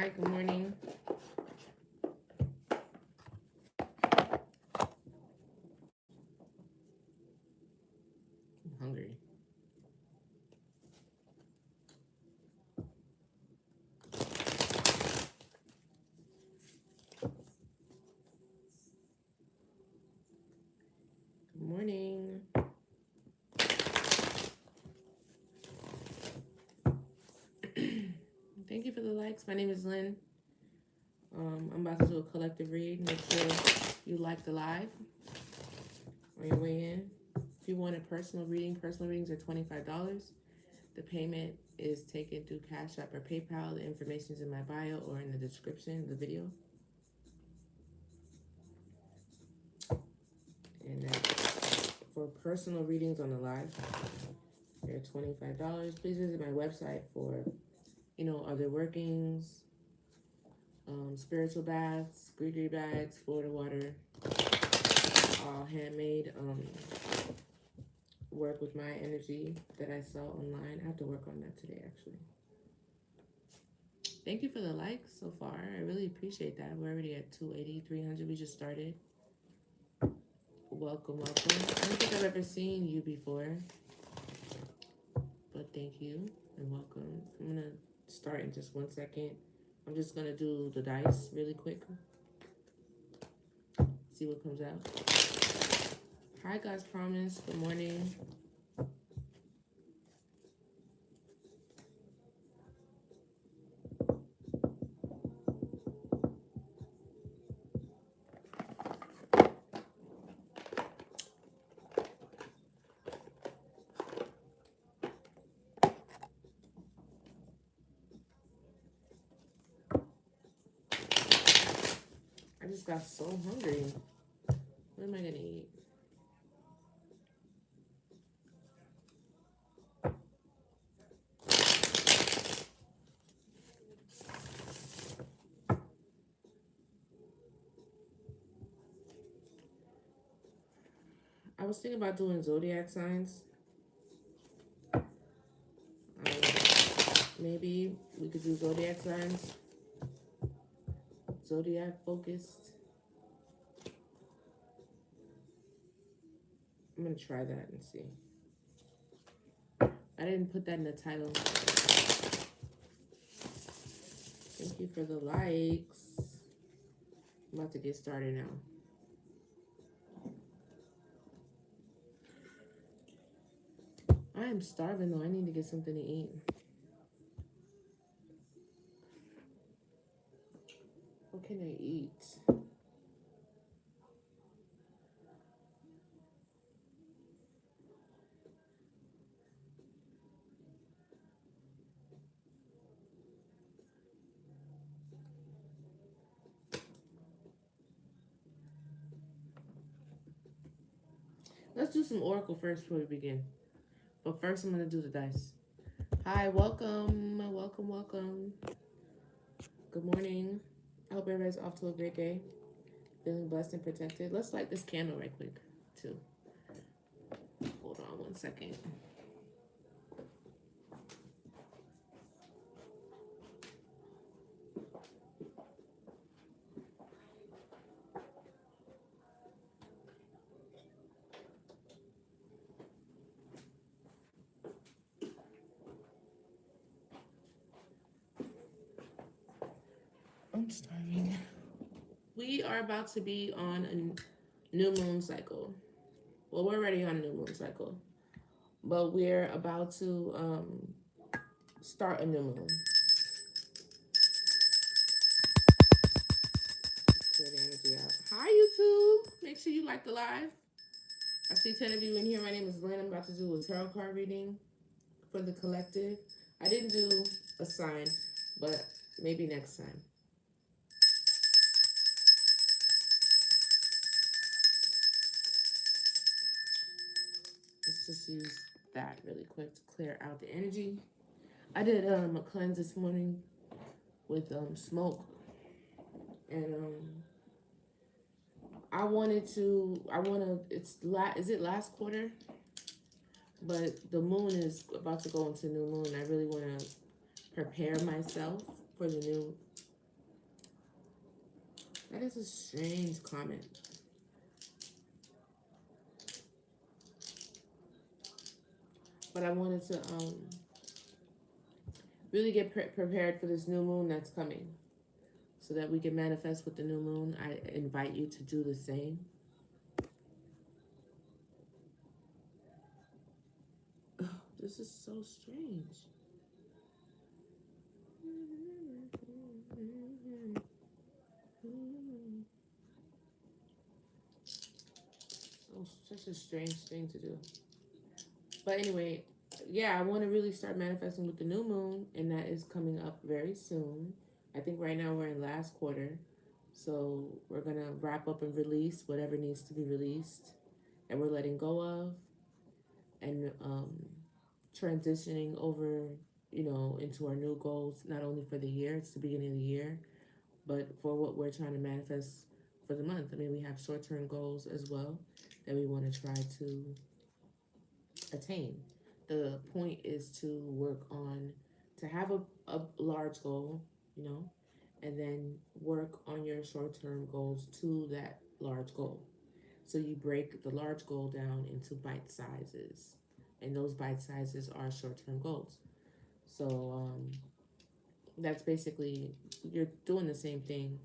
Hi, good morning. I'm hungry. Good morning. Thank you for the likes. My name is Lynn. I'm about to do a collective read. Make sure you like the live on your way in. If you want a personal readings are $25. The payment is taken through Cashapp or PayPal. The information is in my bio or in the description of the video. And that's for personal readings on the live. They're $25. Please visit my website for, other workings, spiritual baths, greenery bags, Florida water, all handmade work with my energy that I sell online. I have to work on that today, actually. Thank you for the likes so far. I really appreciate that. We're already at 280, 300. We just started. Welcome, welcome. I don't think I've ever seen you before, but thank you and welcome. I'm going to start in just 1 second. I'm just going to do the dice really quick. See what comes out. Hi, God's Promise. Good morning. I just got so hungry. What am I going to eat? I was thinking about doing zodiac signs. Maybe we could do zodiac signs. Zodiac focused. I'm going to try that and see. I didn't put that in the title. Thank you for the likes. I'm about to get started now. I am starving though. I need to get something to eat. What can I eat? Let's do some oracle first before we begin. But first I'm going to do the dice. Hi, welcome. Welcome, welcome. Good morning. I hope everybody's off to a great day. Feeling blessed and protected. Let's light this candle right quick, too. Hold on 1 second. I'm starving. We are about to be on a new moon cycle. Well, we're already on a new moon cycle, but we're about to start a new moon. Let's clear the energy out. Hi, YouTube. Make sure you like the live. I see 10 of you in here. My name is Lynn. I'm about to do a tarot card reading for the collective. I didn't do a sign, but maybe next time. Let's just use that really quick to clear out the energy. I did a cleanse this morning with smoke, and is it last quarter? But the moon is about to go into new moon. I really want to prepare myself for the new That is a strange comment. But I wanted to really get prepared for this new moon that's coming so that we can manifest with the new moon. I invite you to do the same. Oh, this is so strange. Oh, such a strange thing to do. But anyway, yeah, I want to really start manifesting with the new moon, and that is coming up very soon. I think right now we're in last quarter, so we're gonna wrap up and release whatever needs to be released, and we're letting go of, and transitioning over, into our new goals. Not only for the year, it's the beginning of the year, but for what we're trying to manifest for the month. I mean, we have short-term goals as well that we want to try to attain. The point is to work on to have a large goal, you know, and then work on your short-term goals to that large goal. So you break the large goal down into bite sizes, and those bite sizes are short-term goals. So that's basically, you're doing the same thing.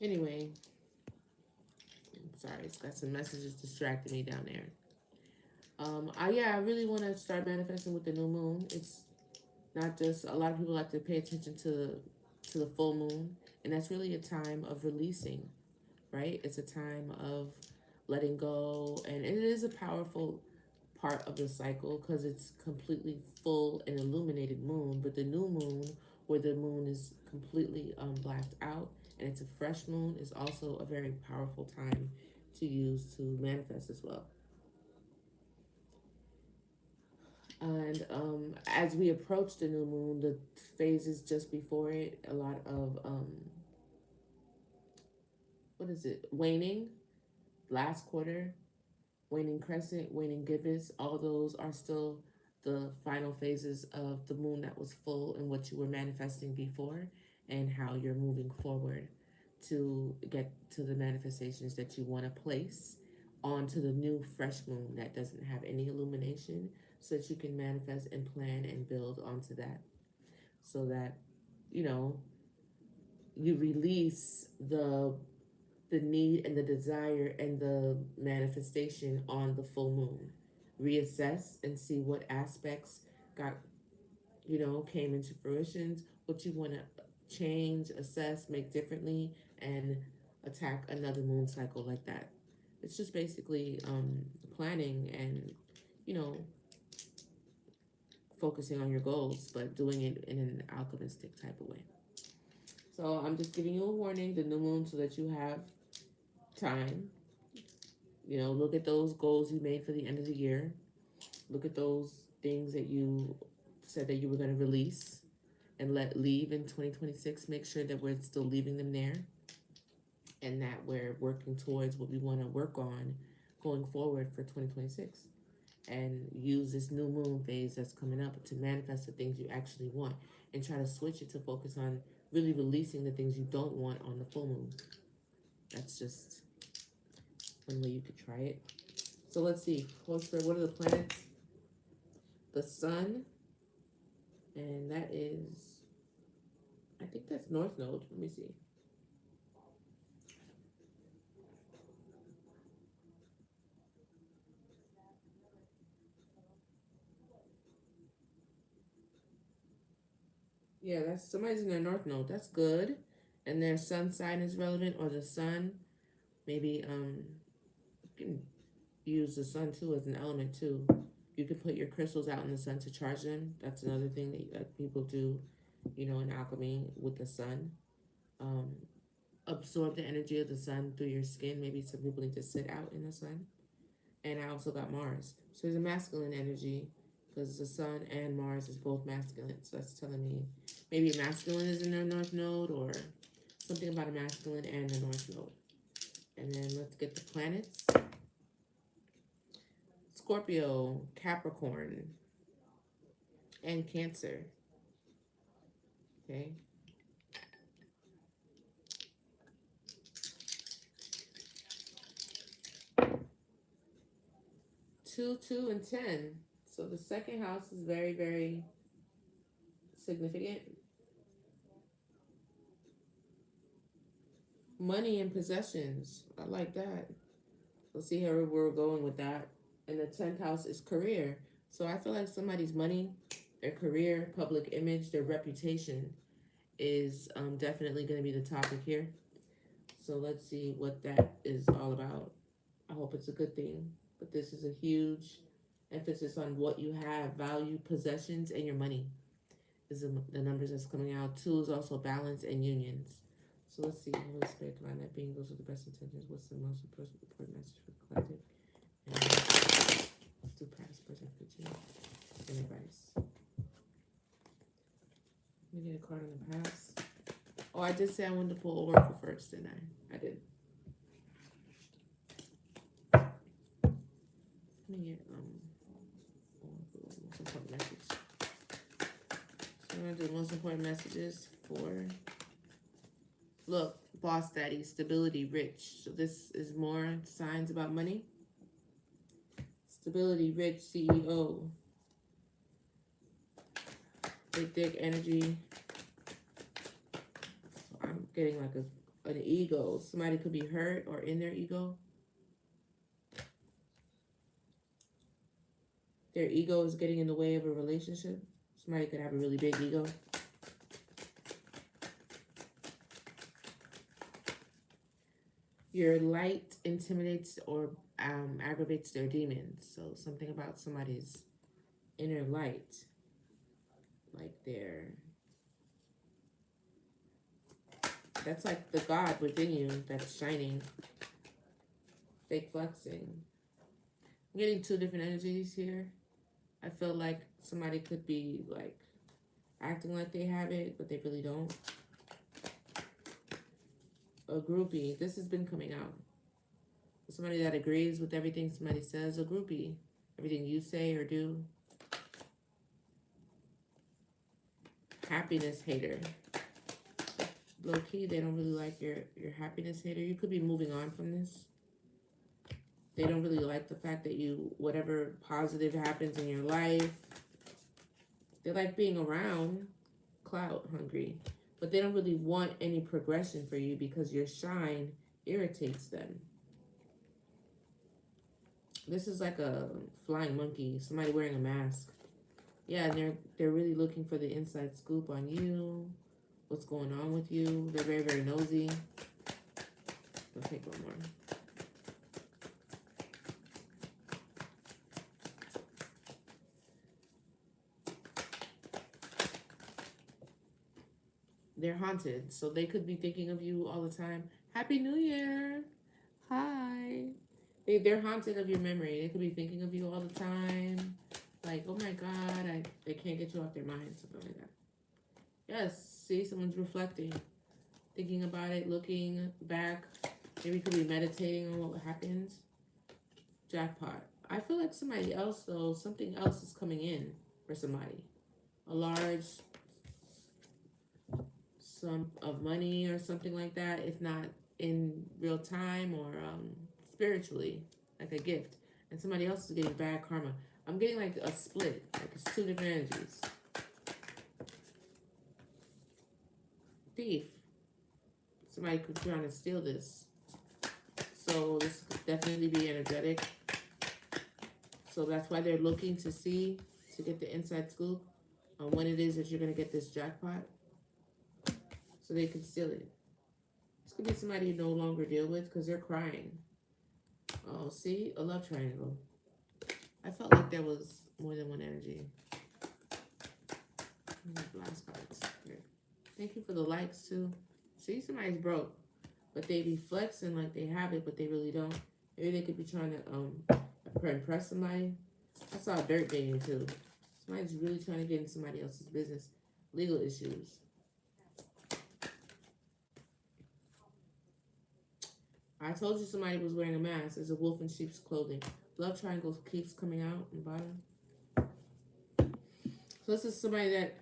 Anyway, I'm sorry, it's got some messages distracting me down there. I really want to start manifesting with the new moon. It's not just, a lot of people like to pay attention to the full moon, and that's really a time of releasing, right? It's a time of letting go, and it is a powerful part of the cycle because it's completely full and illuminated moon. But the new moon, where the moon is completely blacked out and it's a fresh moon, is also a very powerful time to use to manifest as well. And as we approach the new moon, the phases just before it, a lot of what is it? Waning, last quarter, waning crescent, waning gibbous. All those are still the final phases of the moon that was full and what you were manifesting before, and how you're moving forward to get to the manifestations that you want to place onto the new fresh moon that doesn't have any illumination, so that you can manifest and plan and build onto that, so that you know you release the need and the desire and the manifestation on the full moon. Reassess and see what aspects got, came into fruition, what you want to change, assess, make differently, and attack another moon cycle like that. It's just basically planning and, you know, focusing on your goals, but doing it in an alchemistic type of way. So I'm just giving you a warning, the new moon, so that you have time. Look at those goals you made for the end of the year. Look at those things that you said that you were going to release and let leave in 2026. Make sure that we're still leaving them there, and that we're working towards what we want to work on going forward for 2026. And use this new moon phase that's coming up to manifest the things you actually want, and try to switch it to focus on really releasing the things you don't want on the full moon. That's just one way you could try it. So let's see. Holy Spirit, what are the planets? The sun, and that is, I think that's North Node. Let me see. Yeah, that's somebody's in their North Node. That's good. And their sun sign is relevant, or the sun. Maybe you can use the sun too as an element too. You can put your crystals out in the sun to charge them. That's another thing that people do, in alchemy with the sun. Um, Absorb the energy of the sun through your skin. Maybe some people need to sit out in the sun. And I also got Mars. So there's a masculine energy because the sun and Mars is both masculine. So that's telling me maybe masculine is in their north node, or something about a masculine and the north node. And then let's get the planets. Scorpio, Capricorn, and Cancer. Okay. 2, 2, and 10. So the second house is very, very significant. Money and possessions. I like that. We'll see how we're going with that. And the 10th house is career. So I feel like somebody's money, their career, public image, their reputation is definitely going to be the topic here. So let's see what that is all about. I hope it's a good thing. But this is a huge emphasis on what you have, value, possessions, and your money is the numbers that's coming out. 2 is also balance and unions. So let's see. Holy Spirit, divine that being, those are the best intentions. What's the most important message for the collective? And let's do past, present, future, and advice. Let me get a card on the past. Oh, I did say I wanted to pull Oracle first, didn't I? I did. Let me get Oracle, most important message. So I'm gonna do the most important messages for. Look, boss daddy, stability, rich. So this is more signs about money. Stability, rich, CEO. Big dick energy. So I'm getting like an ego. Somebody could be hurt or in their ego. Their ego is getting in the way of a relationship. Somebody could have a really big ego. Your light intimidates or aggravates their demons. So something about somebody's inner light, like that's like the God within you that's shining. Fake flexing. I'm getting 2 different energies here. I feel like somebody could be like acting like they have it, but they really don't. A groupie. This has been coming out. Somebody that agrees with everything somebody says. A groupie. Everything you say or do. Happiness hater. Low key, they don't really like your happiness hater. You could be moving on from this. They don't really like the fact that you, whatever positive happens in your life, they like being around. Clout hungry. But they don't really want any progression for you because your shine irritates them. This is like a flying monkey, somebody wearing a mask. Yeah, and they're really looking for the inside scoop on you, what's going on with you. They're very, very nosy. I'll take one more. They're haunted, so they could be thinking of you all the time. Happy New Year! Hi! They're haunted of your memory. They could be thinking of you all the time. Like, oh my God, they can't get you off their mind, something like that. Yes, see, someone's reflecting, thinking about it, looking back. Maybe could be meditating on what happened. Jackpot. I feel like somebody else, though, something else is coming in for somebody. A large sum of money or something like that, if not in real time or spiritually, like a gift. And somebody else is getting bad karma. I'm getting like a split, like it's 2 different energies. Thief. Somebody could try to steal this. So this could definitely be energetic. So that's why they're looking to see, to get the inside scoop on when it is that you're going to get this jackpot. So they can steal it. This could be somebody you no longer deal with because they're crying. Oh, see? A love triangle. I felt like there was more than one energy. Last cards. Here. Thank you for the likes, too. See, somebody's broke. But they be flexing like they have it, but they really don't. Maybe they could be trying to impress somebody. I saw dirt dating, too. Somebody's really trying to get in somebody else's business. Legal issues. I told you somebody was wearing a mask. There's a wolf in sheep's clothing. Love triangle keeps coming out on the bottom. So this is somebody that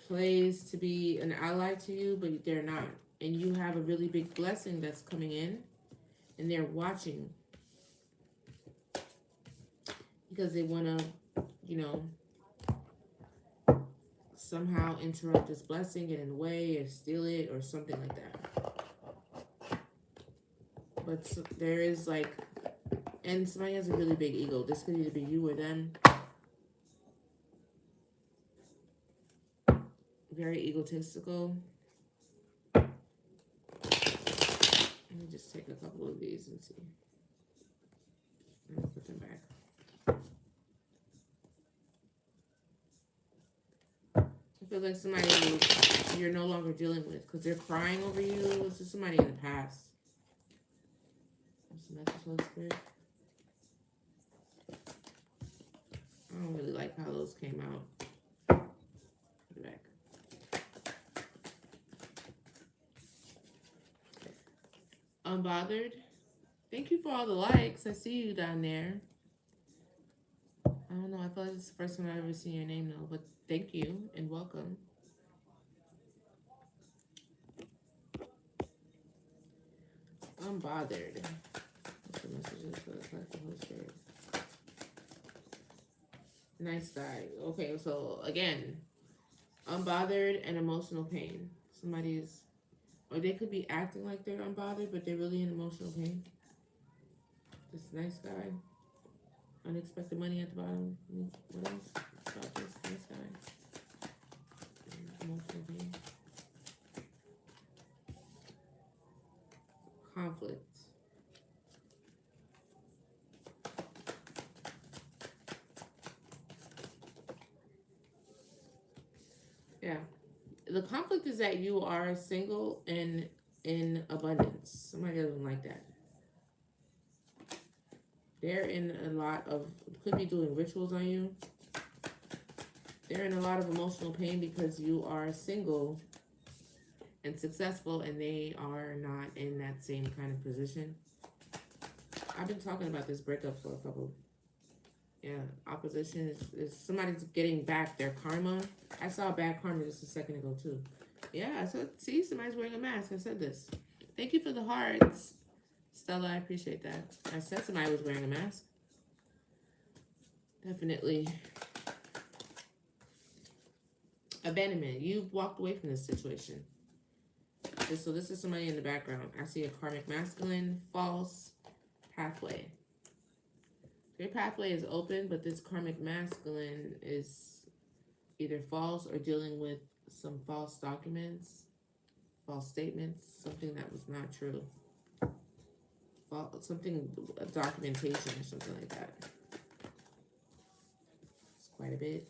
plays to be an ally to you, but they're not. And you have a really big blessing that's coming in, and they're watching because they want to, you know, somehow interrupt this blessing, get in the way, or steal it, or something like that. But there is like, and somebody has a really big ego. This could either be you or them. Very egotistical. Let me just take a couple of these and see. I'm gonna put them back. I feel like somebody you're no longer dealing with because they're crying over you. This is somebody in the past. What's the message, Holy Spirit? I don't really like how those came out. Put it back. Unbothered. Thank you for all the likes. I see you down there. I don't know. I feel like it's the first time I've ever seen your name though, but thank you and welcome. Unbothered. What's the message for the Holy Spirit? Nice guy. Okay, so again, unbothered and emotional pain. Somebody's, or they could be acting like they're unbothered, but they're really in emotional pain. This nice guy. Unexpected money at the bottom. What else about this nice guy? Emotional pain. Conflict. Yeah. The conflict is that you are single and in abundance. Somebody doesn't like that. They're in a lot of, could be doing rituals on you. They're in a lot of emotional pain because you are single and successful and they are not in that same kind of position. I've been talking about this breakup for a couple. Yeah, opposition is somebody's getting back their karma. I saw bad karma just a second ago too. Yeah, so see, somebody's wearing a mask. I said this. Thank you for the hearts. Stella, I appreciate that. I said somebody was wearing a mask. Definitely. Abandonment. You've walked away from this situation. So this is somebody in the background. I see a karmic masculine, false pathway. Your pathway is open, but this karmic masculine is either false or dealing with some false documents, false statements, something that was not true. Something, a documentation or something like that. It's quite a bit.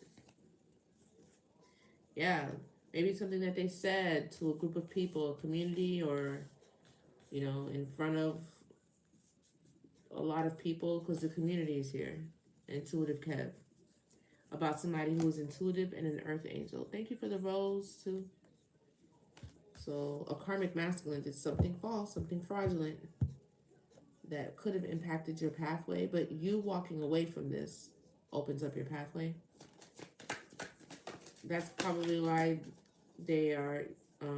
Yeah, maybe something that they said to a group of people, a community, or, you know, in front of a lot of people, because the community is here. Intuitive Kev. About somebody who is intuitive and an earth angel. Thank you for the rose, too. So, a karmic masculine did something false, something fraudulent that could have impacted your pathway, but you walking away from this opens up your pathway. That's probably why they are,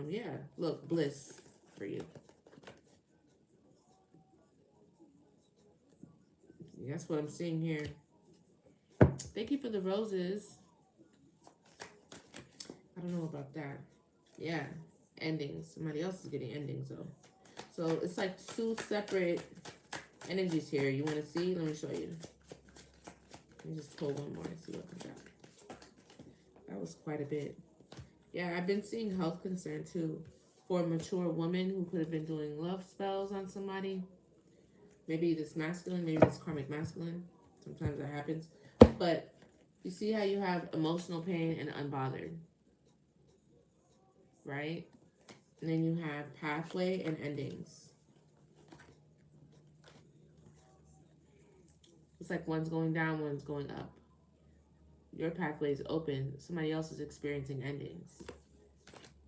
yeah, look, bliss for you. That's what I'm seeing here. Thank you for the roses. I don't know about that. Yeah, endings. Somebody else is getting endings, though. So it's like two separate energies here. You want to see? Let me show you. Let me just pull one more and see what comes out. That was quite a bit. Yeah, I've been seeing health concern too for a mature woman who could have been doing love spells on somebody. Maybe this masculine, maybe this karmic masculine. Sometimes that happens. But you see how you have emotional pain and unbothered, right? And then you have pathway and endings. It's like one's going down, one's going up. Your pathway is open. Somebody else is experiencing endings.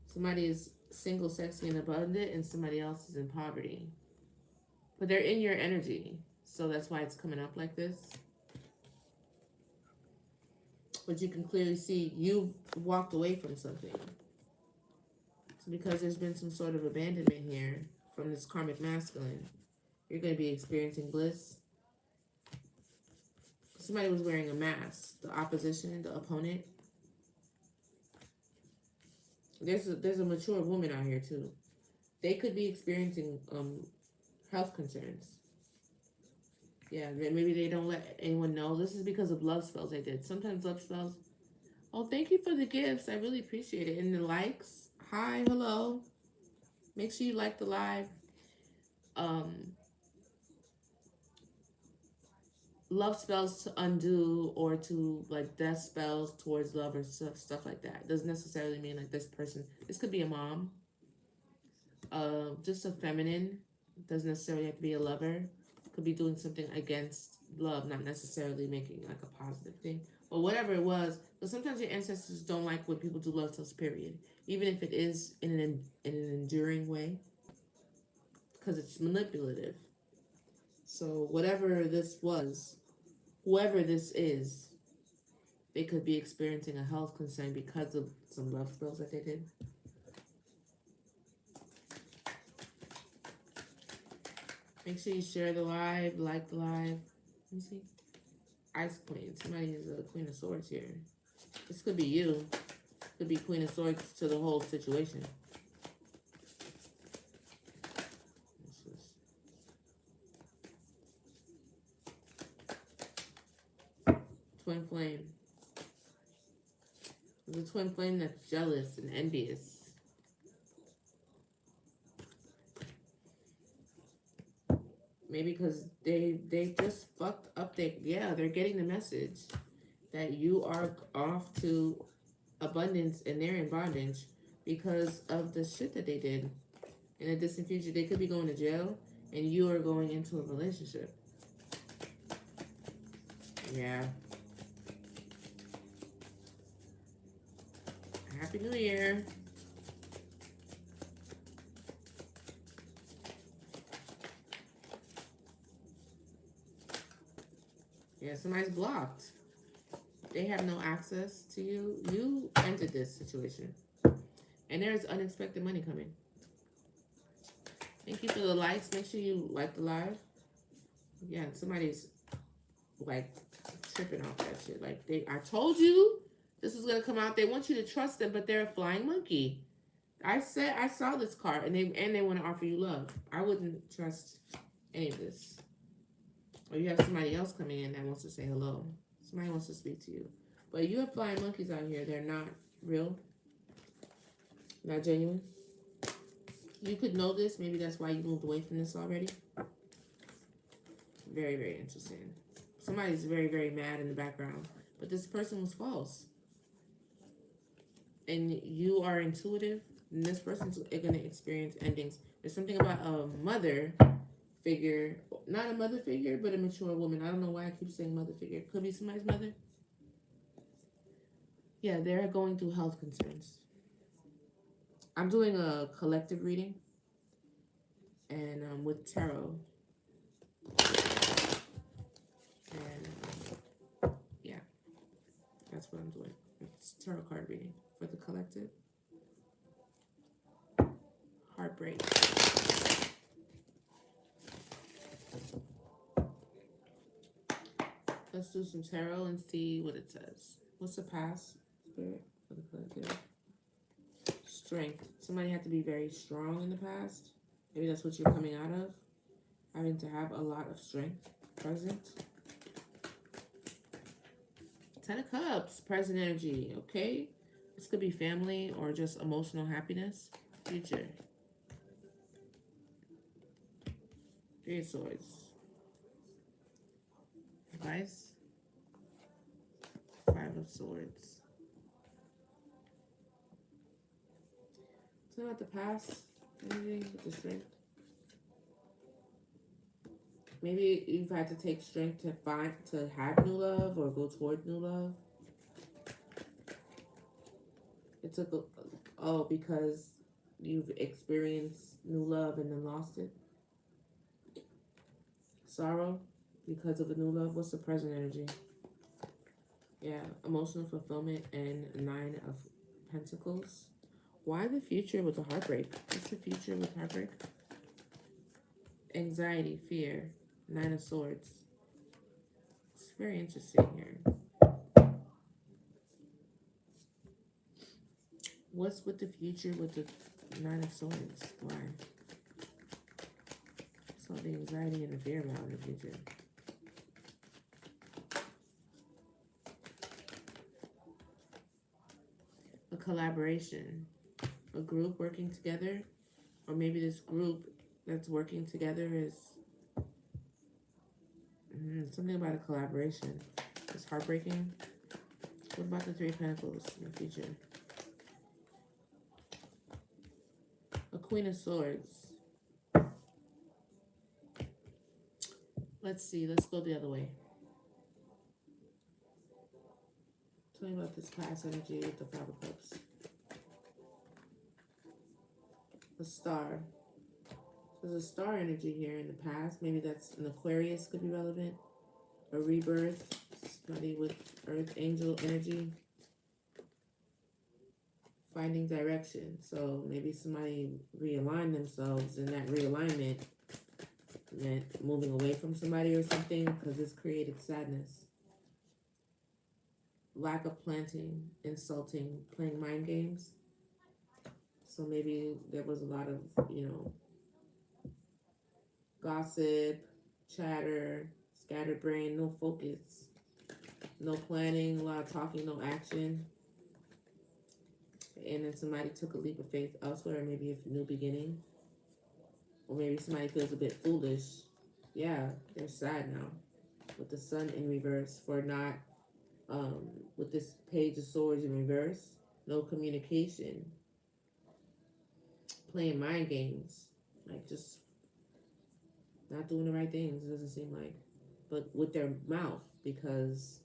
Somebody is single, sexy, and abundant, and somebody else is in poverty. But they're in your energy. So that's why it's coming up like this. But you can clearly see you've walked away from something. So because there's been some sort of abandonment here from this karmic masculine, you're going to be experiencing bliss. Somebody was wearing a mask. The opposition, the opponent. There's a mature woman out here too. They could be experiencing health concerns. Yeah, maybe they don't let anyone know. This is because of love spells they did. Sometimes love spells. Oh, thank you for the gifts. I really appreciate it. And the likes. Hi, hello. Make sure you like the live. Love spells to undo or to like death spells towards love or stuff like that. Doesn't necessarily mean like this person. This could be a mom. Just a feminine. Doesn't necessarily have to be a lover. Could be doing something against love, not necessarily making like a positive thing. Or whatever it was. But sometimes your ancestors don't like when people do love spells, period. Even if it is in an enduring way. Because it's manipulative. So whatever this was, whoever this is, they could be experiencing a health concern because of some love spells that they did. Make sure you share the live, like the live. Let me see. Ice Queen. Somebody is a Queen of Swords here. This could be you. Could be Queen of Swords to the whole situation. Twin flame. There's a twin flame that's jealous and envious. Maybe because they just fucked up. They're getting the message that you are off to abundance and they're in bondage because of the shit that they did. In a distant future, they could be going to jail and you are going into a relationship. Yeah. Happy New Year. Yeah, somebody's blocked. They have no access to you. You entered this situation. And there's unexpected money coming. Thank you for the likes. Make sure you like the live. Yeah, somebody's like tripping off that shit. Like I told you this was gonna come out. They want you to trust them, but they're a flying monkey. I saw this card and they want to offer you love. I wouldn't trust any of this. Or you have somebody else coming in that wants to say hello. Somebody wants to speak to you. But you have flying monkeys out here. They're not real. Not genuine. You could know this. Maybe that's why you moved away from this already. Very, very interesting. Somebody's very, very mad in the background. But this person was false. And you are intuitive. And this person's going to experience endings. There's something about a mother figure. Not a mother figure, but a mature woman. I don't know why I keep saying mother figure. Could be somebody's mother. Yeah, they're going through health concerns. I'm doing a collective reading. And with tarot. And yeah, that's what I'm doing. It's tarot card reading for the collective. Heartbreak. Let's do some tarot and see what it says. What's the past spirit for the collective? Strength. Somebody had to be very strong in the past. Maybe that's what you're coming out of. Having to have a lot of strength present. Ten of Cups. Present energy. Okay. This could be family or just emotional happiness. Future. Three of Swords. Advice. Five of Swords. Something about the past. Anything with the strength. Maybe you've had to take strength to have new love or go toward new love. It took a, oh, because you've experienced new love and then lost it. Sorrow because of the new love. What's the present energy? Yeah, emotional fulfillment and Nine of Pentacles. Why the future with the heartbreak? What's the future with heartbreak? Anxiety, fear, Nine of Swords. It's very interesting here. What's with the future with the Nine of Swords? Why? So the anxiety and the fear about the future. A collaboration, a group working together, or maybe this group that's working together is something about a collaboration. It's heartbreaking. What about the Three of Pentacles in the future? A Queen of Swords. Let's see. Let's go the other way. Tell me about this past energy with the Five of Cups. A star. There's a star energy here in the past. Maybe that's an Aquarius could be relevant. A rebirth. Somebody with Earth Angel energy. Finding direction. So maybe somebody realigned themselves, and that realignment meant moving away from somebody or something because this created sadness. Lack of planting, insulting, playing mind games. So maybe there was a lot of, gossip, chatter, scattered brain, no focus, no planning, a lot of talking, no action. And then somebody took a leap of faith elsewhere, maybe a new beginning. Or maybe somebody feels a bit foolish. Yeah, they're sad now. With the sun in reverse for not, with this page of swords in reverse, no communication, playing mind games, like just not doing the right things, it doesn't seem like. But with their mouth, because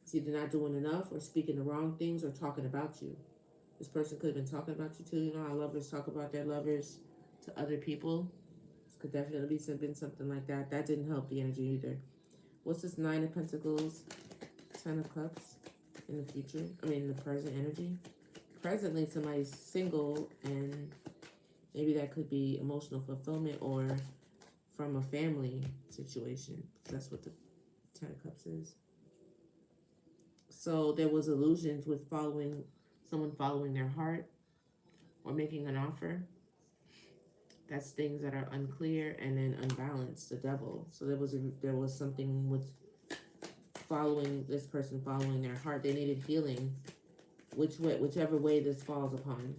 it's either not doing enough or speaking the wrong things or talking about you. This person could have been talking about you too. You know how lovers talk about their lovers to other people? This could definitely been something like that. That didn't help the energy either. What's this Nine of Pentacles, Ten of Cups in the future? I mean, the present energy. Presently, somebody's single, and maybe that could be emotional fulfillment or from a family situation. That's what the Ten of Cups is. So there was illusions with someone following their heart or making an offer. That's things that are unclear and then unbalanced. The devil. So there was something with this person following their heart. They needed healing, whichever way this falls upon,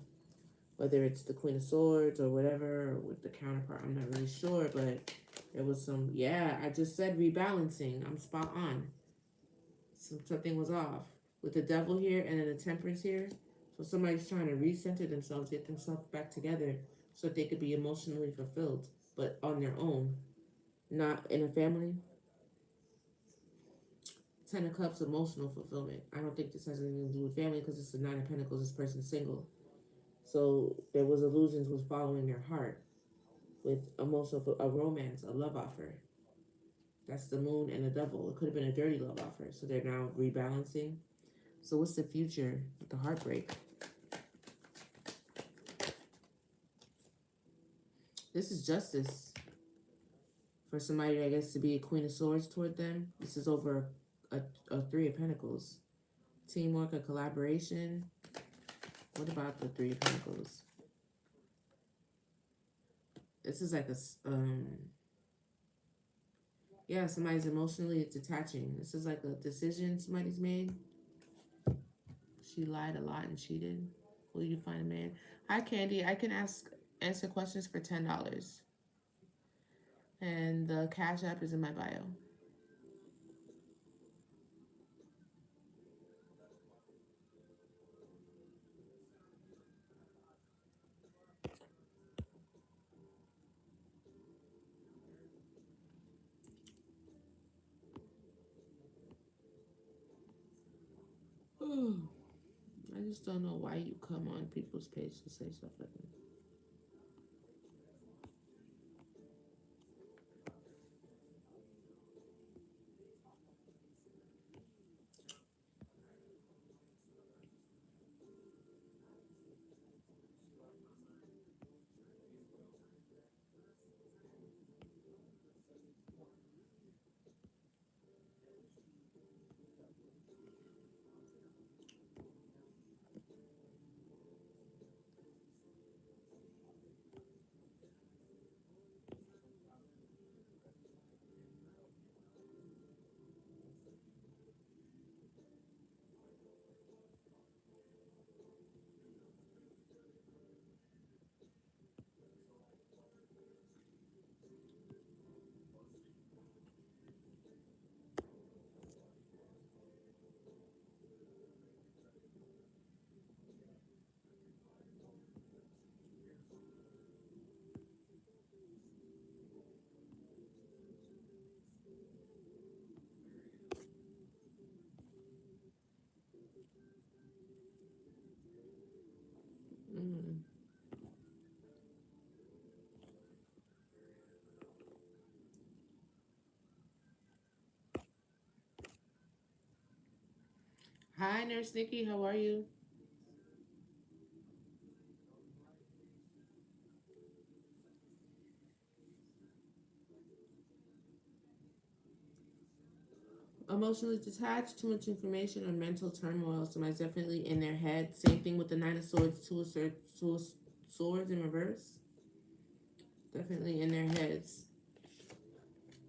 whether it's the Queen of Swords or whatever, or with the counterpart. I'm not really sure, but there was some. Yeah, I just said rebalancing. I'm spot on. Something was off with the devil here and then the Temperance here. So somebody's trying to recenter themselves, get themselves back together so that they could be emotionally fulfilled, but on their own, not in a family. Ten of Cups, emotional fulfillment. I don't think this has anything to do with family because it's the Nine of Pentacles. This person's single. So there was illusions with following their heart, with a romance, a love offer. That's the moon and the devil. It could have been a dirty love offer. So they're now rebalancing. So what's the future with the heartbreak? This is justice for somebody, I guess, to be a Queen of Swords toward them. This is over a Three of Pentacles. Teamwork, a collaboration. What about the Three of Pentacles? This is like yeah, somebody's emotionally detaching. This is like a decision somebody's made. She lied a lot and cheated. Will you find a man? Hi, Candy. I can answer questions for $10. And the Cash App is in my bio. I just don't know why you come on people's page to say stuff like that. Mm. Hi, Nurse Nikki. How are you? Emotionally detached, too much information, or mental turmoil. Somebody's definitely in their head. Same thing with the Nine of Swords, two of Swords in reverse. Definitely in their heads.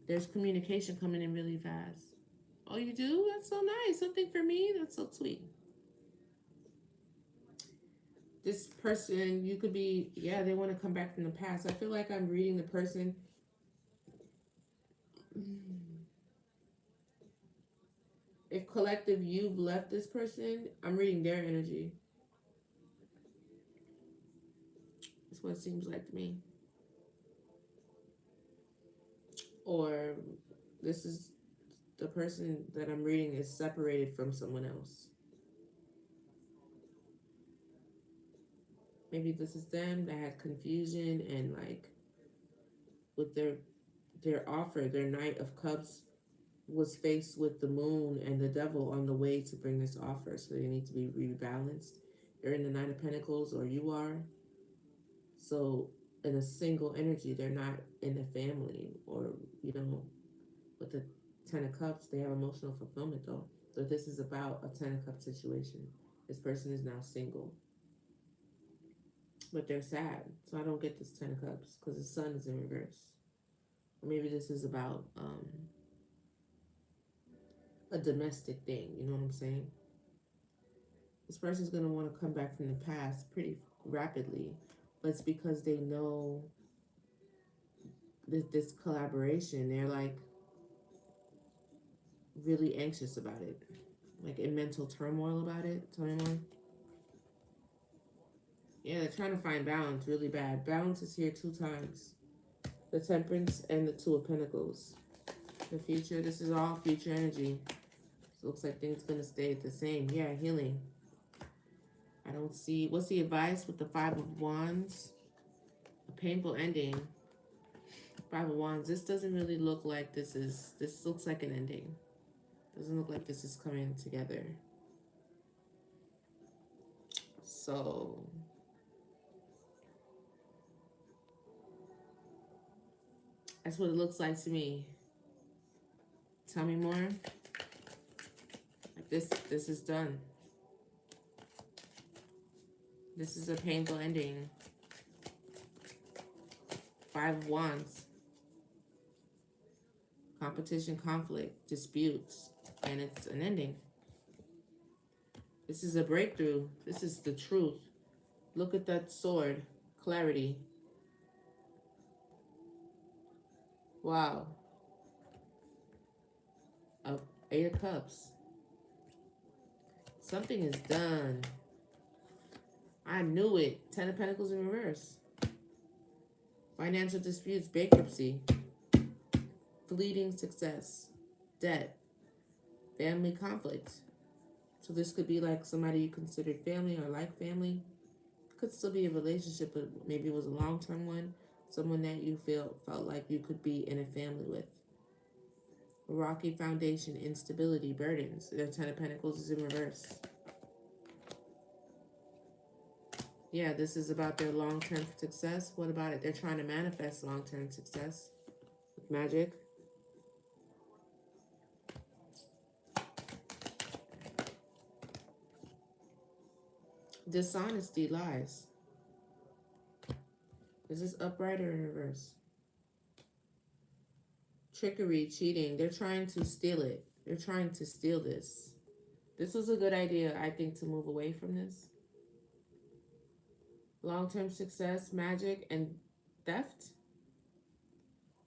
There's communication coming in really fast. Oh, you do? That's so nice. Something for me? That's so sweet. This person, you could be, yeah, they want to come back from the past. I feel like I'm reading the person. If collective you've left this person, I'm reading their energy. That's what it seems like to me. Or this is the person that I'm reading is separated from someone else. Maybe this is them that had confusion and like with their offer, their Knight of Cups was faced with the moon and the devil on the way to bring this offer, so they need to be rebalanced. They're in the Nine of Pentacles, or you are. So in a single energy, they're not in a family, or you know, with the Ten of Cups, they have emotional fulfillment though. So this is about a Ten of Cups situation. This person is now single, but they're sad. So I don't get this Ten of Cups because the Sun is in reverse. Or maybe this is about a domestic thing. You know what I'm saying? This person's gonna want to come back from the past pretty rapidly, but it's because they know this collaboration. They're like really anxious about it, like in mental turmoil about it. Tell me more. Yeah, they're trying to find balance really bad. Balance is here two times. The Temperance and the Two of Pentacles. The future, this is all future energy. So it looks like things gonna stay the same. Yeah, healing. I don't see, what's the advice with the Five of Wands? A painful ending. Five of Wands. This doesn't really look like this looks like an ending. Doesn't look like this is coming together. So that's what it looks like to me. Tell me more. Like this is done. This is a painful ending. Five of Wands. Competition, conflict, disputes, and it's an ending. This is a breakthrough. This is the truth. Look at that sword. Clarity. Wow. A Eight of Cups. Something is done. I knew it. Ten of Pentacles in reverse. Financial disputes, bankruptcy, fleeting success, debt, family conflict. So this could be like somebody you considered family or like family. Could still be a relationship, but maybe it was a long-term one. Someone that you felt like you could be in a family with. Rocky foundation, instability, burdens. Their Ten of Pentacles is in reverse. Yeah, this is about their long-term success. What about it? They're trying to manifest long-term success with magic. Dishonesty, lies. Is this upright or in reverse? Trickery, cheating. They're trying to steal it. They're trying to steal this. This was a good idea, I think, to move away from this. Long-term success, magic, and theft.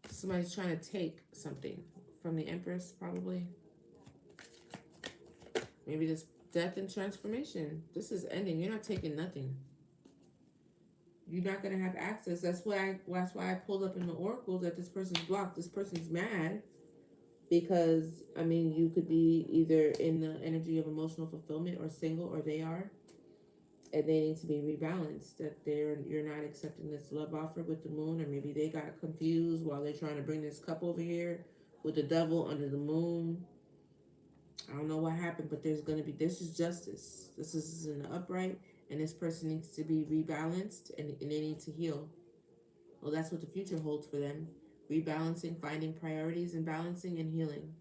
Somebody's trying to take something from the Empress, probably. Maybe this death and transformation. This is ending. You're not taking nothing. You're not gonna have access. That's why I pulled up in the oracle that this person's blocked. This person's mad because I mean you could be either in the energy of emotional fulfillment or single, or they are, and they need to be rebalanced. That you're not accepting this love offer with the moon, or maybe they got confused while they're trying to bring this cup over here with the devil under the moon. I don't know what happened, but this is justice. This is in the upright, and this person needs to be rebalanced, and they need to heal. Well, that's what the future holds for them. Rebalancing, finding priorities, and balancing and healing.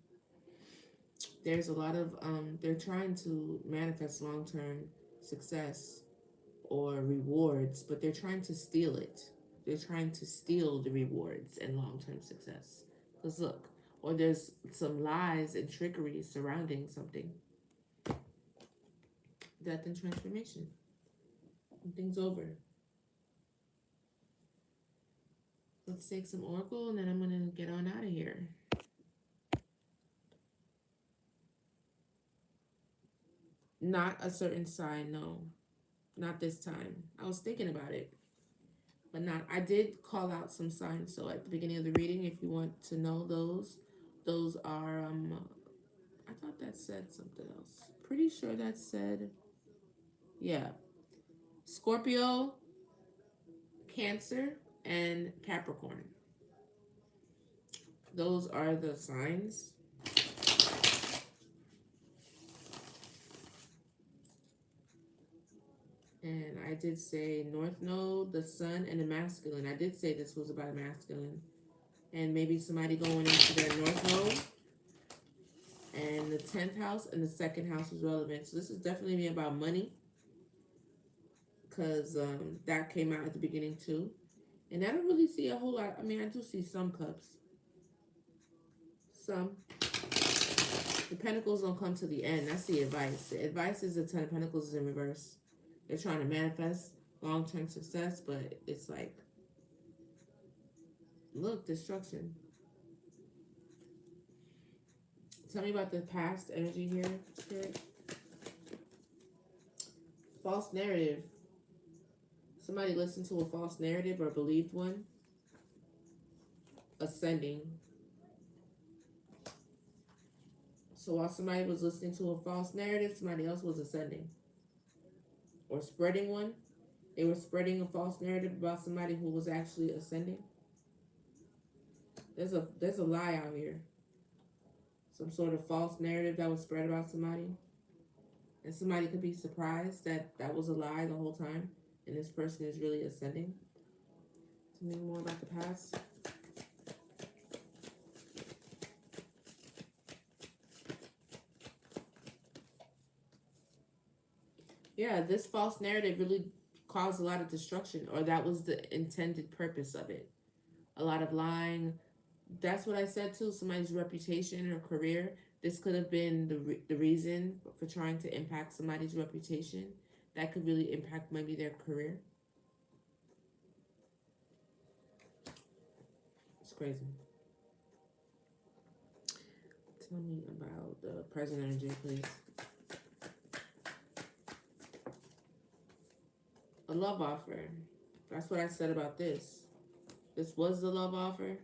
There's a lot of, they're trying to manifest long-term success or rewards, but they're trying to steal it. They're trying to steal the rewards and long-term success. Because look, or there's some lies and trickery surrounding something. Death and transformation. Things over. Let's take some oracle, and then I'm gonna get on out of here. Not a certain sign, no. Not this time. I was thinking about it, but not. I did call out some signs, so at the beginning of the reading, if you want to know those are, I thought that said something else. Pretty sure that said, yeah, Scorpio, Cancer, and Capricorn. Those are the signs. And I did say North Node, the Sun, and the masculine. I did say this was about a masculine. And maybe somebody going into their North Node. And the 10th house and the 2nd house is relevant. So this is definitely about money. Because that came out at the beginning too. And I don't really see a whole lot. I mean, I do see some cups. Some. The pentacles don't come to the end. That's the advice. The advice is the 10 of pentacles is in reverse. They're trying to manifest long-term success, but it's like, look, destruction. Tell me about the past energy here, Spirit. False narrative. Somebody listened to a false narrative or believed one. Ascending. So while somebody was listening to a false narrative, somebody else was ascending. Or spreading one. They were spreading a false narrative about somebody who was actually ascending. There's a lie out here. Some sort of false narrative that was spread about somebody. And somebody could be surprised that that was a lie the whole time. And this person is really ascending. Tell me more about the past. Yeah, this false narrative really caused a lot of destruction, or that was the intended purpose of it. A lot of lying. That's what I said too. Somebody's reputation or career. This could have been the reason for trying to impact somebody's reputation. That could really impact maybe their career. It's crazy. Tell me about the present energy, please. A love offer. That's what I said about this. This was the love offer.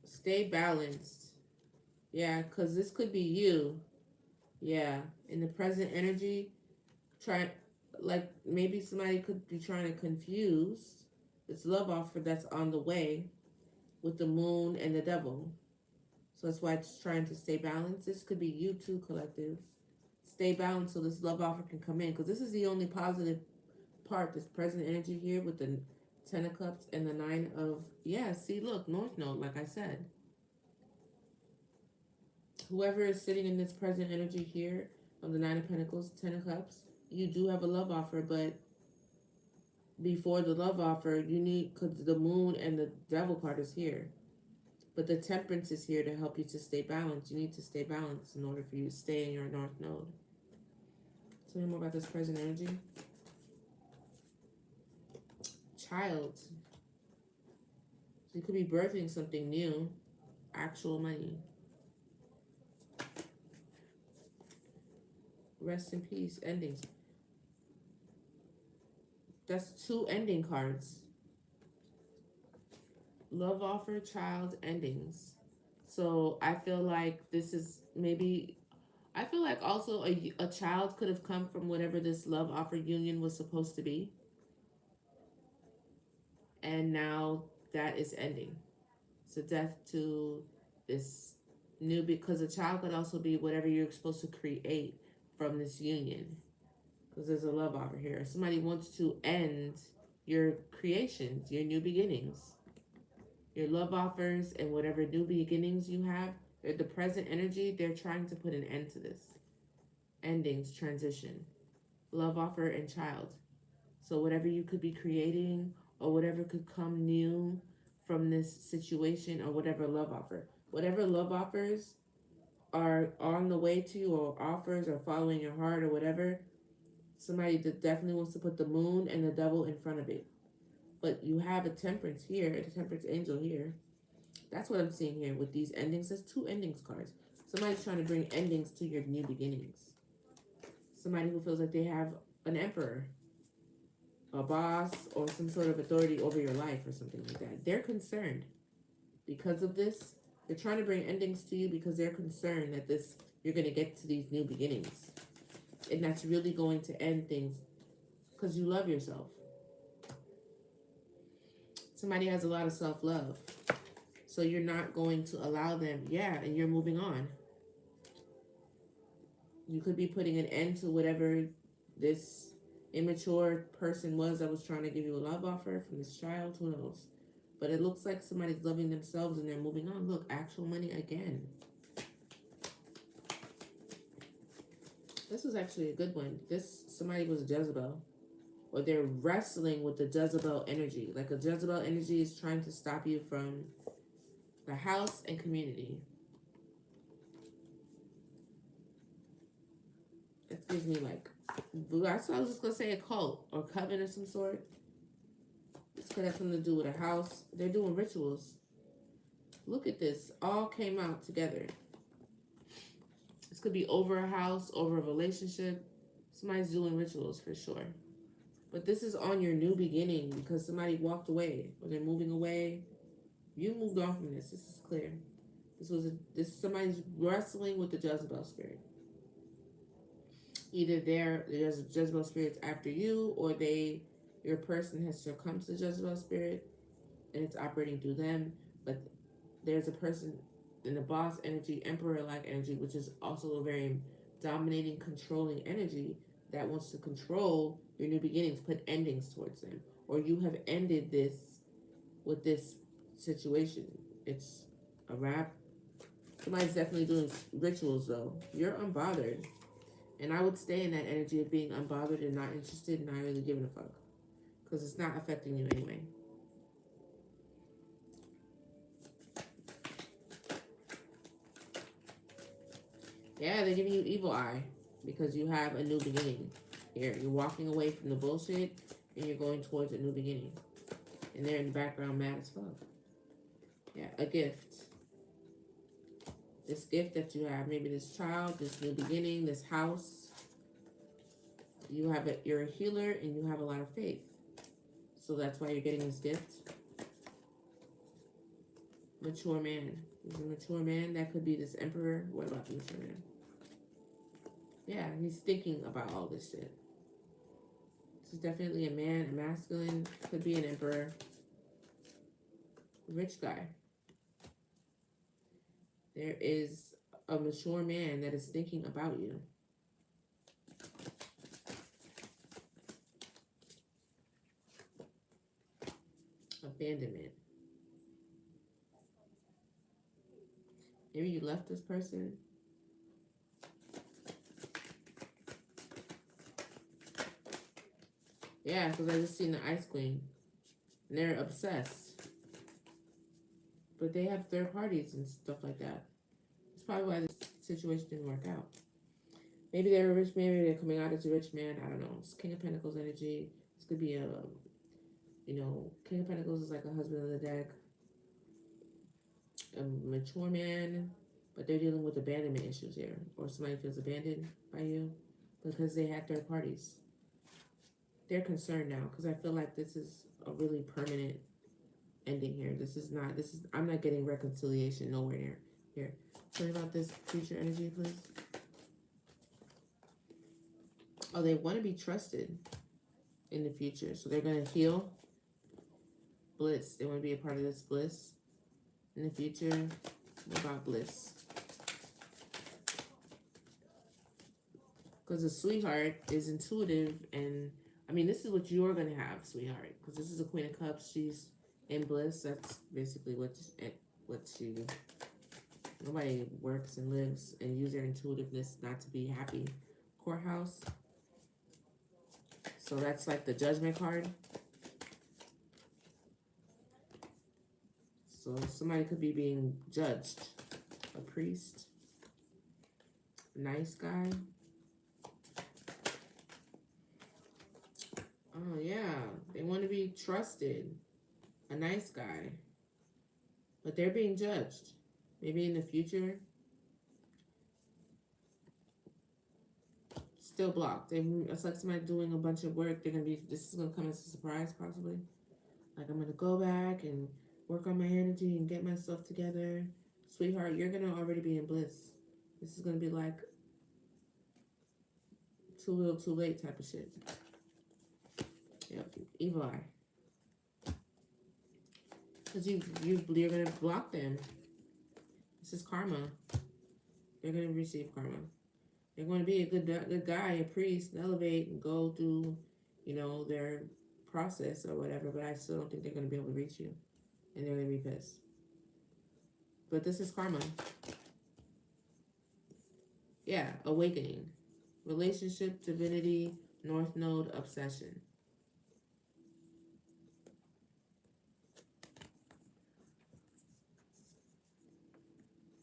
Stay balanced. Yeah, because this could be you. Yeah, in the present energy, try like maybe somebody could be trying to confuse this love offer that's on the way with the moon and the devil. So that's why it's trying to stay balanced. This could be you too, collective. Stay balanced so this love offer can come in because this is the only positive part. This present energy here with the Ten of Cups and the Nine of, yeah. See, look, North Node. Like I said, whoever is sitting in this present energy here of the Nine of Pentacles, Ten of Cups, you do have a love offer, but before the love offer, you need, because the moon and the devil card is here, but the temperance is here to help you to stay balanced. You need to stay balanced in order for you to stay in your North Node. Tell me more about this present energy. Child. So you could be birthing something new. Actual money. Rest in peace. Endings. That's two ending cards. Love offer, child, endings. So I feel like this is maybe, I feel like also a child could have come from whatever this love offer union was supposed to be. And now that is ending. So death to this new, because a child could also be whatever you're supposed to create from this union. Because there's a love offer here. Somebody wants to end your creations, your new beginnings. Your love offers and whatever new beginnings you have, the present energy, they're trying to put an end to this. Endings, transition, love offer, and child. So whatever you could be creating or whatever could come new from this situation or whatever love offer. Whatever love offers are on the way to you or offers or following your heart or whatever, somebody that definitely wants to put the moon and the devil in front of it. But you have a temperance here, a temperance angel here. That's what I'm seeing here with these endings. There's two endings cards. Somebody's trying to bring endings to your new beginnings. Somebody who feels like they have an emperor, a boss, or some sort of authority over your life or something like that. They're concerned because of this. They're trying to bring endings to you because they're concerned that this, you're going to get to these new beginnings. And that's really going to end things because you love yourself. Somebody has a lot of self-love. So you're not going to allow them, yeah, and you're moving on. You could be putting an end to whatever this immature person was that was trying to give you a love offer from this child. Who knows? But it looks like somebody's loving themselves and they're moving on. Look, actual money again. This was actually a good one. This, somebody was a Jezebel. Or they're wrestling with the Jezebel energy. Like a Jezebel energy is trying to stop you from the house and community. It gives me like, that's what I was just gonna say, a cult or coven of some sort. This could have something to do with a house. They're doing rituals. Look at this. All came out together. This could be over a house, over a relationship. Somebody's doing rituals for sure. But this is on your new beginning because somebody walked away or they're moving away. You moved on from this. This is clear. This somebody's wrestling with the Jezebel spirit. Either there's Jezebel spirits after you, or your person has succumbed to the Jezebel spirit and it's operating through them. But there's a person in the boss energy, emperor-like energy, which is also a very dominating, controlling energy that wants to control your new beginnings, put endings towards them. Or you have ended this with this situation. It's a wrap. Somebody's definitely doing rituals though. You're unbothered. And I would stay in that energy of being unbothered and not interested and not really giving a fuck. Because it's not affecting you anyway. Yeah, they're giving you evil eye. Because you have a new beginning. Here, you're walking away from the bullshit and you're going towards a new beginning. And they're in the background mad as fuck. Yeah, a gift. This gift that you have, maybe this child, this new beginning, this house. You're a healer and you have a lot of faith. So that's why you're getting this gift. mature man. He's a mature man. That could be this emperor. What about the mature man? Yeah, he's thinking about all this shit. This is definitely a man, a masculine. Could be an emperor. Rich guy. There is a mature man that is thinking about you. Abandonment. Maybe you left this person. Yeah, because I just seen the Ice Queen. And they're obsessed. But they have third parties and stuff like that. That's probably why this situation didn't work out. Maybe they're a rich man, maybe they're coming out as a rich man. I don't know. It's King of Pentacles energy. This could be a, King of Pentacles is like a husband of the deck. A mature man, but they're dealing with abandonment issues here. Or somebody feels abandoned by you because they had third parties. They're concerned now because I feel like this is a really permanent ending here. I'm not getting reconciliation nowhere near here. Tell me about this future energy, please. Oh, they want to be trusted in the future. So they're going to heal. Bliss. They want to be a part of this bliss in the future. What about bliss? Because the sweetheart is intuitive, and I mean, this is what you're going to have, sweetheart. Because this is a Queen of Cups. She's in bliss. That's basically what she... Nobody works and lives and use their intuitiveness not to be happy. Courthouse. So that's like the Judgment card. So somebody could be being judged. A priest. Nice guy. Oh, yeah. They want to be trusted. A nice guy. But they're being judged. Maybe in the future. Still blocked. It's like somebody doing a bunch of work. This is going to come as a surprise, possibly. Like, I'm going to go back and work on my energy and get myself together. Sweetheart, you're going to already be in bliss. This is going to be like too little, too late type of shit. Yep, evil eye. Because you're going to block them. This is karma. They're going to receive karma. They're going to be a good guy, a priest, elevate and go through, their process or whatever. But I still don't think they're going to be able to reach you. And they're going to be pissed. But this is karma. Yeah, awakening. Relationship, divinity, North Node, obsession.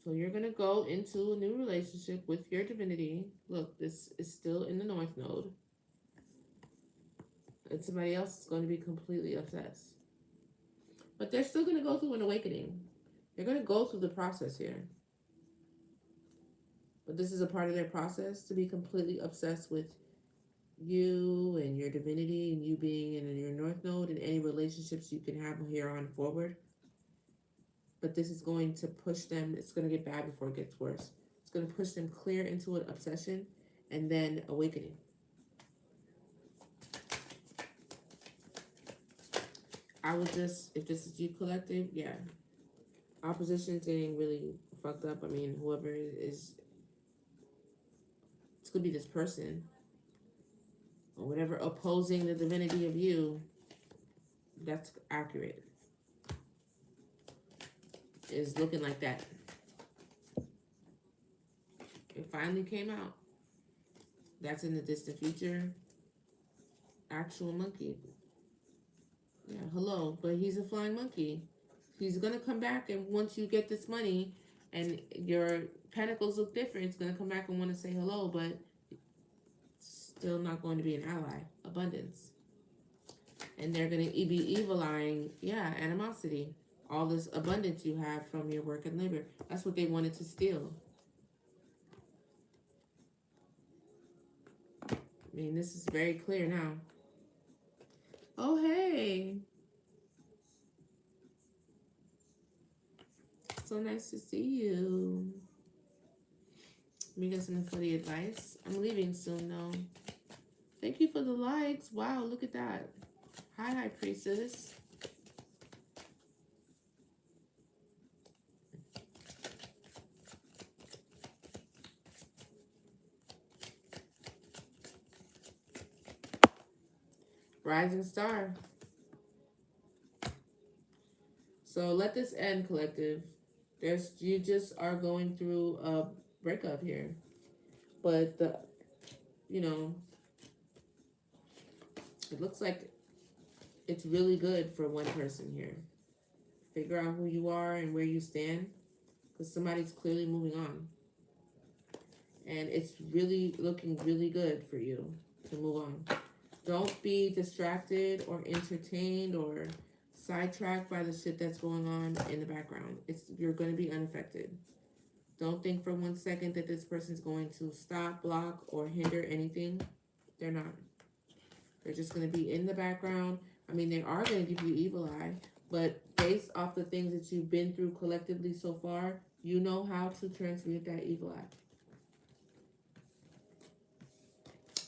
So you're going to go into a new relationship with your divinity. Look, this is still in the North Node. And somebody else is going to be completely obsessed. But they're still going to go through an awakening. They're going to go through the process here. But this is a part of their process to be completely obsessed with you and your divinity and you being in your North Node and any relationships you can have here on forward. But this is going to push them. It's going to get bad before it gets worse. It's going to push them clear into an obsession and then awakening. I would just, if this is you collective, yeah. Opposition's getting really fucked up. I mean, whoever is, it's going to be this person or whatever opposing the divinity of you. That's accurate. Is looking like that. It finally came out. That's in the distant future. Actual monkey. Yeah, hello. But he's a flying monkey. He's going to come back, and once you get this money and your pentacles look different, it's going to come back and want to say hello, but still not going to be an ally. Abundance. And they're going to be evil-eyeing, yeah, animosity. All this abundance you have from your work and labor. That's what they wanted to steal. I mean, this is very clear now. Oh, hey. so nice to see you. Let me get some for the advice. I'm leaving soon though. Thank you for the likes. Wow, look at that. Hi, High Priestess. Rising Star. So let this end, collective. You just are going through a breakup here. But you know, it looks like it's really good for one person here. Figure out who you are and where you stand, because somebody's clearly moving on. And it's really looking really good for you to move on. Don't be distracted or entertained or sidetracked by the shit that's going on in the background. You're going to be unaffected. Don't think for 1 second that this person's going to stop, block, or hinder anything. They're not. They're just going to be in the background. I mean, they are going to give you evil eye, but based off the things that you've been through collectively so far, you know how to transmute that evil eye.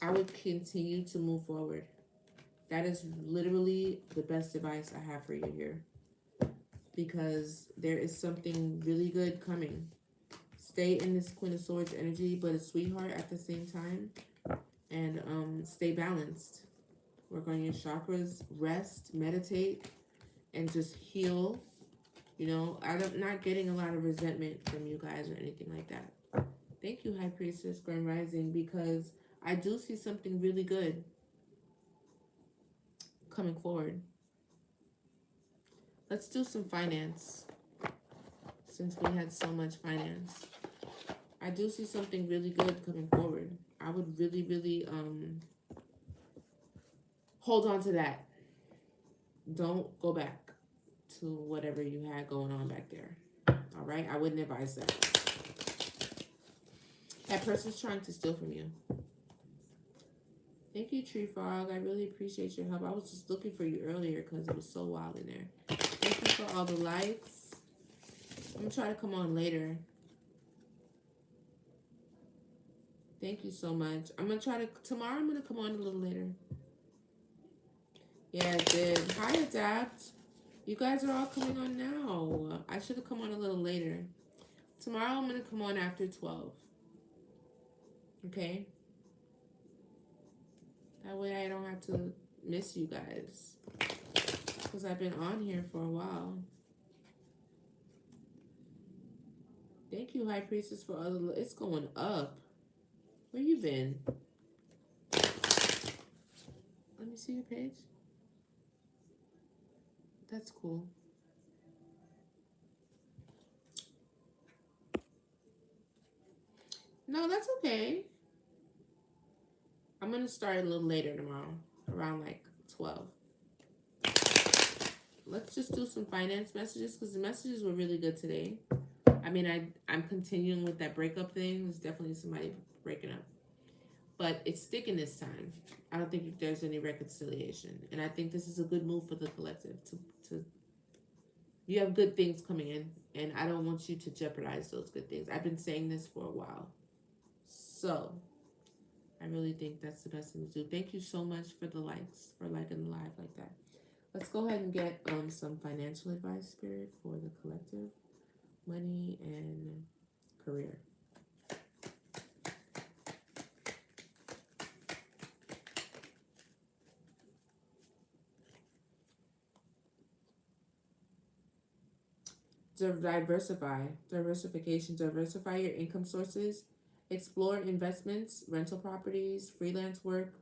I would continue to move forward. That is literally the best advice I have for you here, because there is something really good coming. Stay in this Queen of Swords energy, but a sweetheart at the same time, and stay balanced. Work on your chakras, rest, meditate, and just heal. You know, I'm not getting a lot of resentment from you guys or anything like that. Thank you, High Priestess, Grand Rising, because I do see something really good coming forward. Let's do some finance, since we had so much finance. I do see something really good coming forward. I would really, really hold on to that. Don't go back to whatever you had going on back there. All right? I wouldn't advise that. That person's trying to steal from you. Thank you, Tree Frog. I really appreciate your help. I was just looking for you earlier because it was so wild in there. Thank you for all the likes. I'm going to try to come on later. Thank you so much. I'm going to try to... Tomorrow I'm going to come on a little later. Yeah, it did. Hi, Adapt. You guys are all coming on now. I should have come on a little later. Tomorrow I'm going to come on after 12. Okay? That way I don't have to miss you guys, because I've been on here for a while. Thank you, High Priestess, for all the... It's going up. Where you been? Let me see your page. That's cool. No, that's okay. I'm going to start a little later tomorrow, around like 12. Let's just do some finance messages, because the messages were really good today. I mean, I'm continuing with that breakup thing. There's definitely somebody breaking up. But it's sticking this time. I don't think there's any reconciliation. And I think this is a good move for the collective. You have good things coming in, and I don't want you to jeopardize those good things. I've been saying this for a while. So, I really think that's the best thing to do. Thank you so much for the likes, for liking the live like that. Let's go ahead and get some financial advice, Spirit, for the collective. Money and career. Diversification. Diversify your income sources. Explore investments, rental properties, freelance work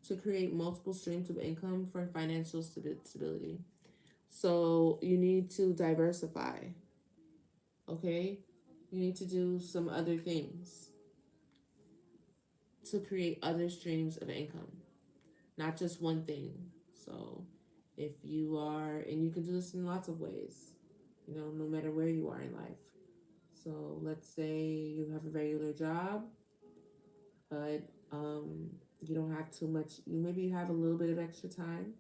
to create multiple streams of income for financial stability. So you need to diversify. Okay? You need to do some other things to create other streams of income, not just one thing. So if you are, and you can do this in lots of ways, you know, no matter where you are in life. So let's say you have a regular job, but you don't have too much. You maybe have a little bit of extra time,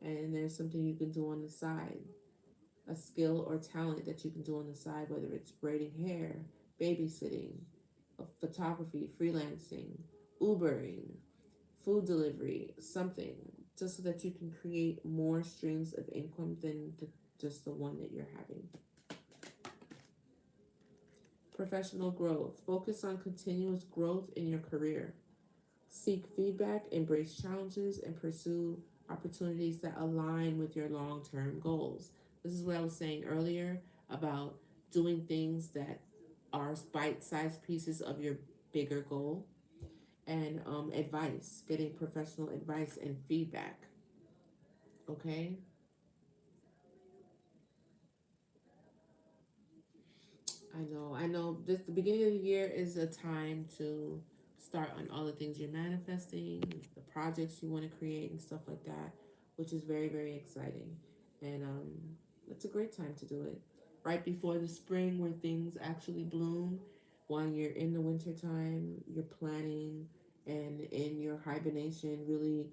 and there's something you can do on the side. a skill or talent that you can do on the side, whether it's braiding hair, babysitting, photography, freelancing, Ubering, food delivery, something, just so that you can create more streams of income than just the one that you're having. Professional growth. Focus on continuous growth in your career. Seek feedback, embrace challenges, and pursue opportunities that align with your long term goals. This is what I was saying earlier about doing things that are bite sized pieces of your bigger goal, and advice, getting professional advice and feedback. Okay? I know this the beginning of the year is a time to start on all the things you're manifesting, the projects you want to create and stuff like that, which is very, very exciting. And it's a great time to do it. Right before the spring where things actually bloom, while you're in the winter time, you're planning and in your hibernation really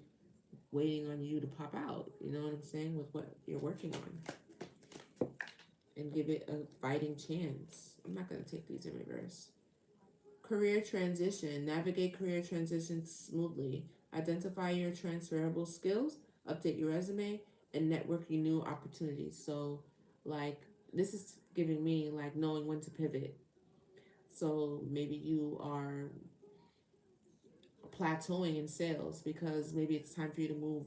waiting on you to pop out, you know what I'm saying, with what you're working on, and give it a fighting chance. I'm not going to take these in reverse. Career transition. Navigate career transitions smoothly. Identify your transferable skills, update your resume, and network your new opportunities. So, like, this is giving me like knowing when to pivot. So, maybe you are plateauing in sales because maybe it's time for you to move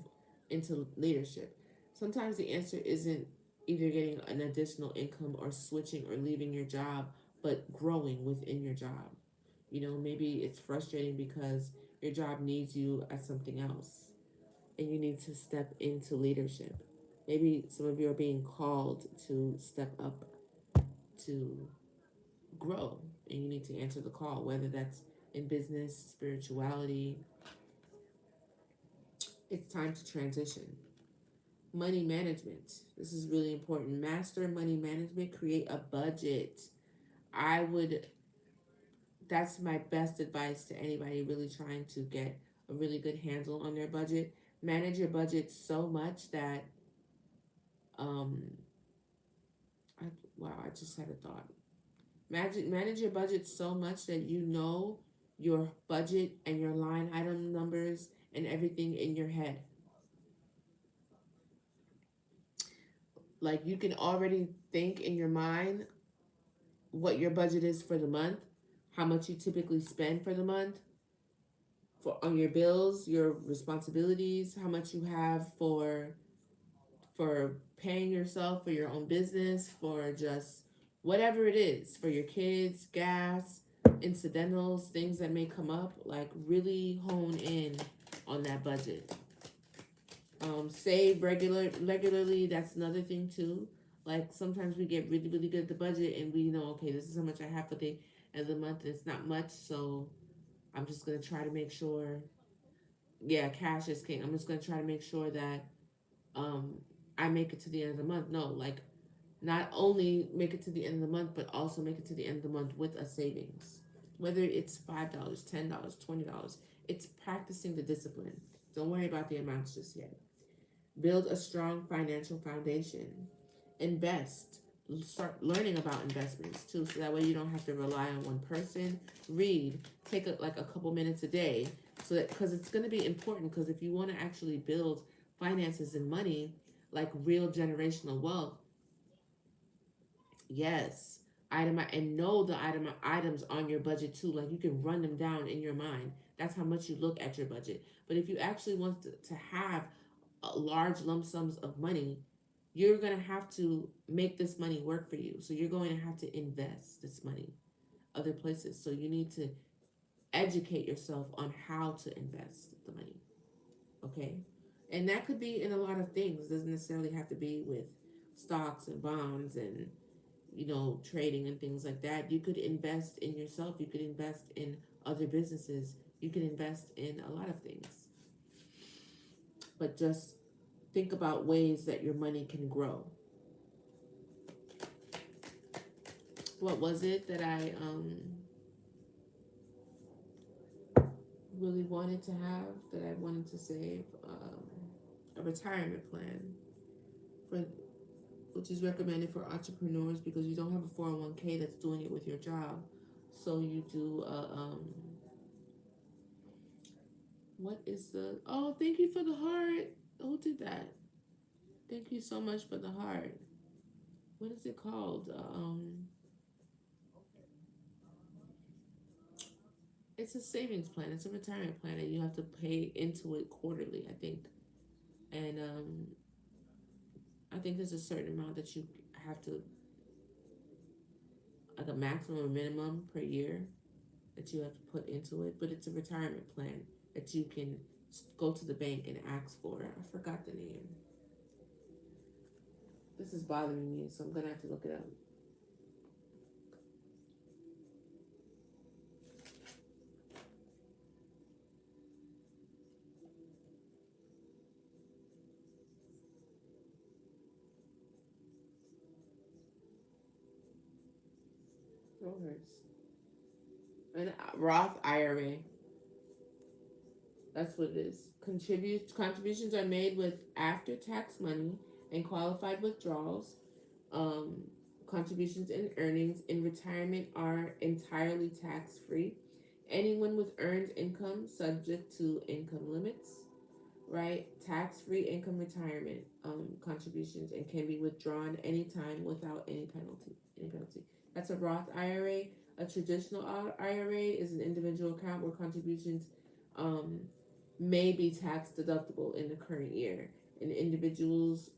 into leadership. Sometimes the answer isn't either getting an additional income or switching or leaving your job, but growing within your job. You know, maybe it's frustrating because your job needs you at something else and you need to step into leadership. Maybe some of you are being called to step up to grow and you need to answer the call, whether that's in business, spirituality. It's time to transition. Money management. This is really important. Master money management, create a budget. I would, that's my best advice to anybody really trying to get a really good handle on their budget. Manage your budget so much that, um, I, wow, I just had a thought. Manage your budget so much that you know your budget and your line item numbers and everything in your head. Like you can already think in your mind what your budget is for the month, how much you typically spend for the month, for on your bills, your responsibilities, how much you have for paying yourself for your own business, for just whatever it is, for your kids, gas, incidentals, things that may come up. Like really hone in on that budget. Save regularly. That's another thing too. Like sometimes we get really really good at the budget and we know, okay, this is how much I have for the end of the month. And it's not much, so I'm just gonna try to make sure. Yeah, cash is king. I'm just gonna try to make sure that um I make it to the end of the month. No, like not only make it to the end of the month, but also make it to the end of the month with a savings. Whether it's $5, $10, $20, it's practicing the discipline. Don't worry about the amounts just yet. Build a strong financial foundation. Invest. Start learning about investments too, so that way you don't have to rely on one person. Read. Take like a couple minutes a day, so that because it's going to be important. Because if you want to actually build finances and money, like real generational wealth, yes, item and know the items on your budget too. Like you can run them down in your mind. That's how much you look at your budget. But if you actually want to have large lump sums of money, you're going to have to make this money work for you. So you're going to have to invest this money other places. So you need to educate yourself on how to invest the money. Okay? And that could be in a lot of things. It doesn't necessarily have to be with stocks and bonds and trading and things like that. You could invest in yourself. You could invest in other businesses. You can invest in a lot of things. But just think about ways that your money can grow. What was it that I really wanted to have, that I wanted to save? A retirement plan for which is recommended for entrepreneurs because you don't have a 401k that's doing it with your job. So you do what is the oh, thank you for the heart. Who did that? Thank you so much for the heart. What is it called? It's a savings plan. It's a retirement plan, and you have to pay into it quarterly, I think. And I think there's a certain amount that you have to, like a maximum or minimum per year that you have to put into it. But it's a retirement plan that you can go to the bank and ask for. I forgot the name. This is bothering me, so I'm gonna have to look it up. No hurts. An Roth IRA. That's what it is. Contributions are made with after tax money and qualified withdrawals. Um, Contributions and earnings in retirement are entirely tax free. Anyone with earned income subject to income limits, right? Tax free income retirement contributions and can be withdrawn anytime without any penalty. Any penalty. That's a Roth IRA. A traditional IRA is an individual account where contributions um, may be tax deductible in the current year. And individuals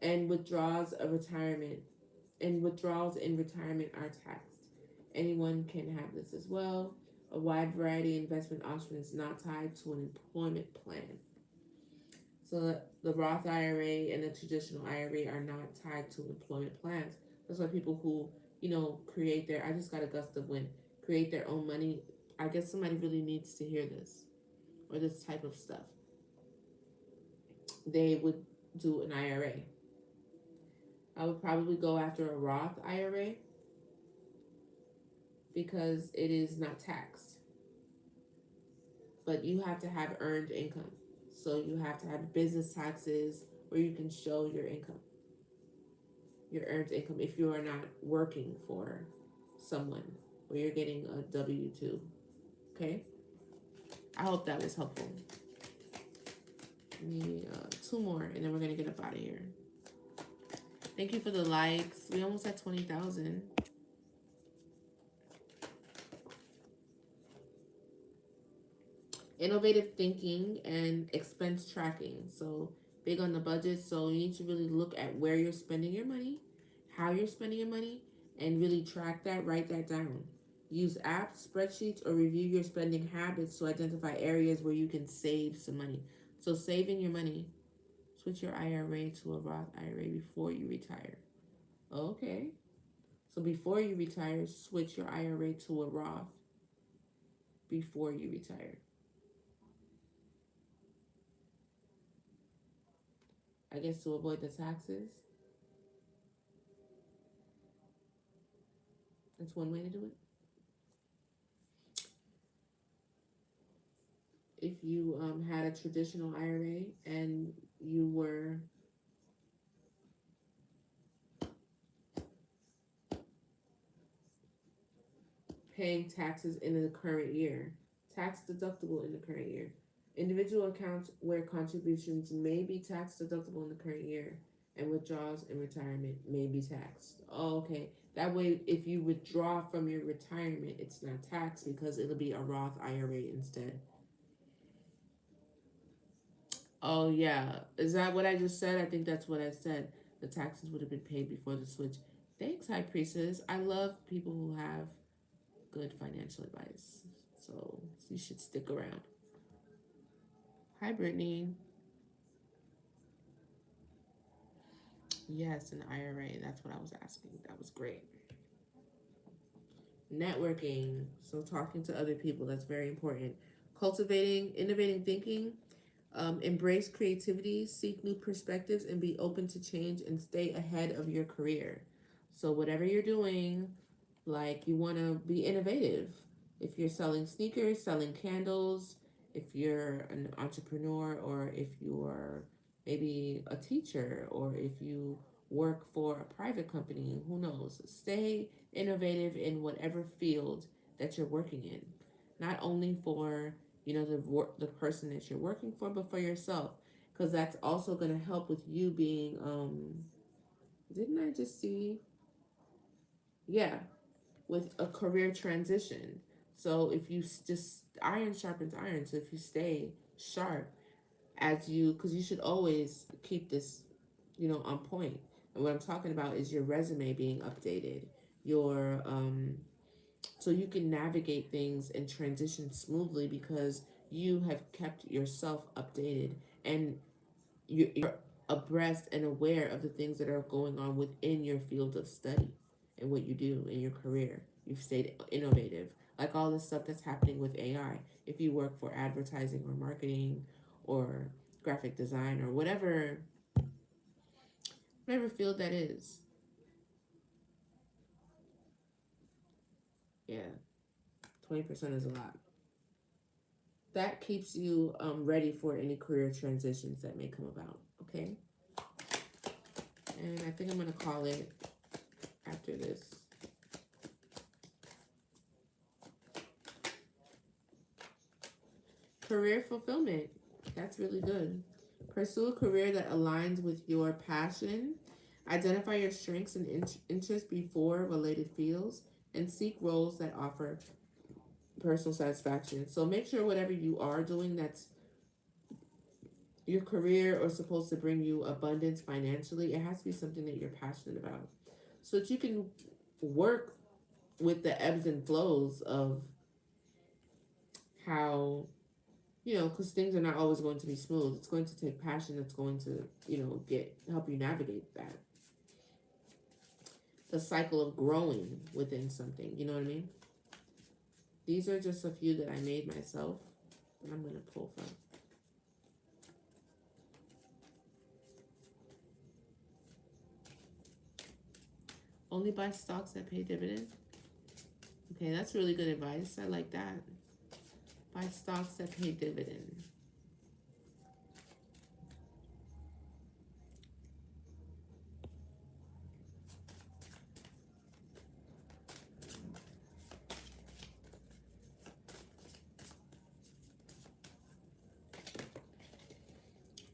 and withdrawals in retirement are taxed. Anyone can have this as well. A wide variety of investment options not tied to an employment plan. So the Roth IRA and the traditional IRA are not tied to employment plans. That's why people who, create their, I just got a gust of wind, create their own money. I guess somebody really needs to hear this or this type of stuff. They would do an IRA. I would probably go after a Roth IRA because it is not taxed, but you have to have earned income. So you have to have business taxes where you can show your income, your earned income, if you are not working for someone or you're getting a W 2. Okay? I hope that was helpful. Maybe two more and then we're going to get up out of here. Thank you for the likes. We almost had 20,000. Innovative thinking and expense tracking. So big on the budget. So you need to really look at where you're spending your money, how you're spending your money, and really track that, write that down. Use apps, spreadsheets, or review your spending habits to identify areas where you can save some money. So saving your money, switch your IRA to a Roth IRA before you retire. Okay. So before you retire, switch your IRA to a Roth before you retire. I guess to avoid the taxes. That's one way to do it. If you had a traditional IRA and you were paying taxes in the current year, tax deductible in the current year. Individual accounts where contributions may be tax deductible in the current year and withdrawals in retirement may be taxed. Oh, okay. That way, if you withdraw from your retirement, it's not taxed because it'll be a Roth IRA instead. Oh, yeah. Is that what I just said? I think that's what I said. The taxes would have been paid before the switch. Thanks, High Priestess. I love people who have good financial advice. So you should stick around. Hi, Brittany. Yes, an IRA. That's what I was asking. That was great. Networking. So talking to other people. That's very important. Cultivating, innovating thinking. Embrace creativity, seek new perspectives, and be open to change and stay ahead of your career. So, whatever you're doing, like you want to be innovative. If you're selling sneakers, selling candles, if you're an entrepreneur, or if you're maybe a teacher, or if you work for a private company, who knows? Stay innovative in whatever field that you're working in. Not only for, the person that you're working for, but for yourself, because that's also going to help with you being didn't I just see, yeah, with a career transition. So if you just iron sharpens iron, so if you stay sharp as you, because you should always keep this, on point. And what I'm talking about is your resume being updated, your so you can navigate things and transition smoothly because you have kept yourself updated, and you're abreast and aware of the things that are going on within your field of study and what you do in your career. You've stayed innovative, like all the stuff that's happening with AI. If you work for advertising or marketing or graphic design or whatever field that is, yeah, 20% is a lot. That keeps you ready for any career transitions that may come about. Okay, and I think I'm gonna call it after this. Career fulfillment. That's really good. Pursue a career that aligns with your passion. Identify your strengths and interests before related fields, and seek roles that offer personal satisfaction. So make sure whatever you are doing that's your career or supposed to bring you abundance financially, it has to be something that you're passionate about. So that you can work with the ebbs and flows of how, because things are not always going to be smooth. It's going to take passion that's going to, help you navigate that. The cycle of growing within something, you know what I mean? These are just a few that I made myself, and I'm going to pull from. Only buy stocks that pay dividends. Okay, that's really good advice. I like that. Buy stocks that pay dividends.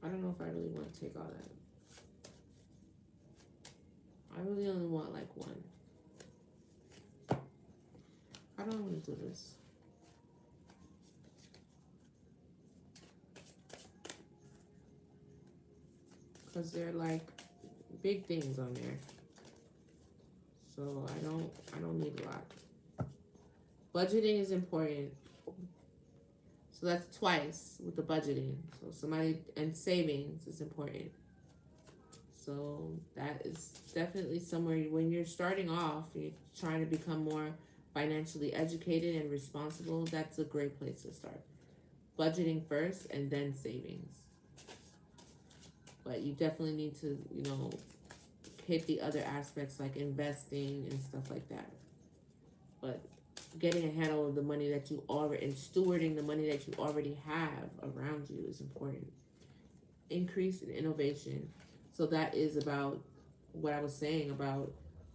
I don't know if I really want to take all that. I really only want like one. I don't want to do this. Because they're like big things on there. So I don't need a lot. Budgeting is important. So that's twice with the budgeting. So and savings is important. So that is definitely somewhere when you're starting off, you're trying to become more financially educated and responsible. That's a great place to start. Budgeting first and then savings. But you definitely need to, hit the other aspects like investing and stuff like that. But getting a handle of the money that you already and stewarding the money that you already have around you is important. Increase in innovation. So that is about what I was saying about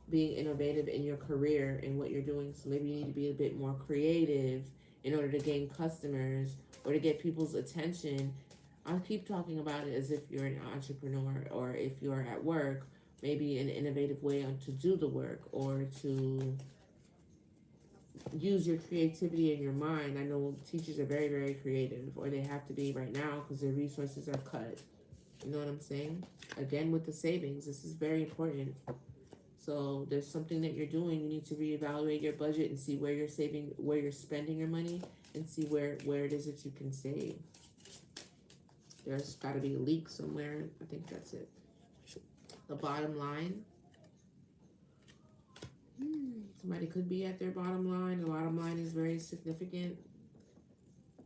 being innovative in your career and what you're doing. So maybe you need to be a bit more creative in order to gain customers or to get people's attention. I'll keep talking about it as if you're an entrepreneur or if you're at work, maybe an innovative way to do the work or to use your creativity in your mind. I know teachers are very, very creative, or they have to be right now because their resources are cut. You know what I'm saying? Again, with the savings, this is very important. So there's something that you're doing. You need to reevaluate your budget and see where you're saving, where you're spending your money, and see where it is that you can save. There's got to be a leak somewhere. I think that's it. The bottom line. Somebody could be at their bottom line. The bottom line is very significant.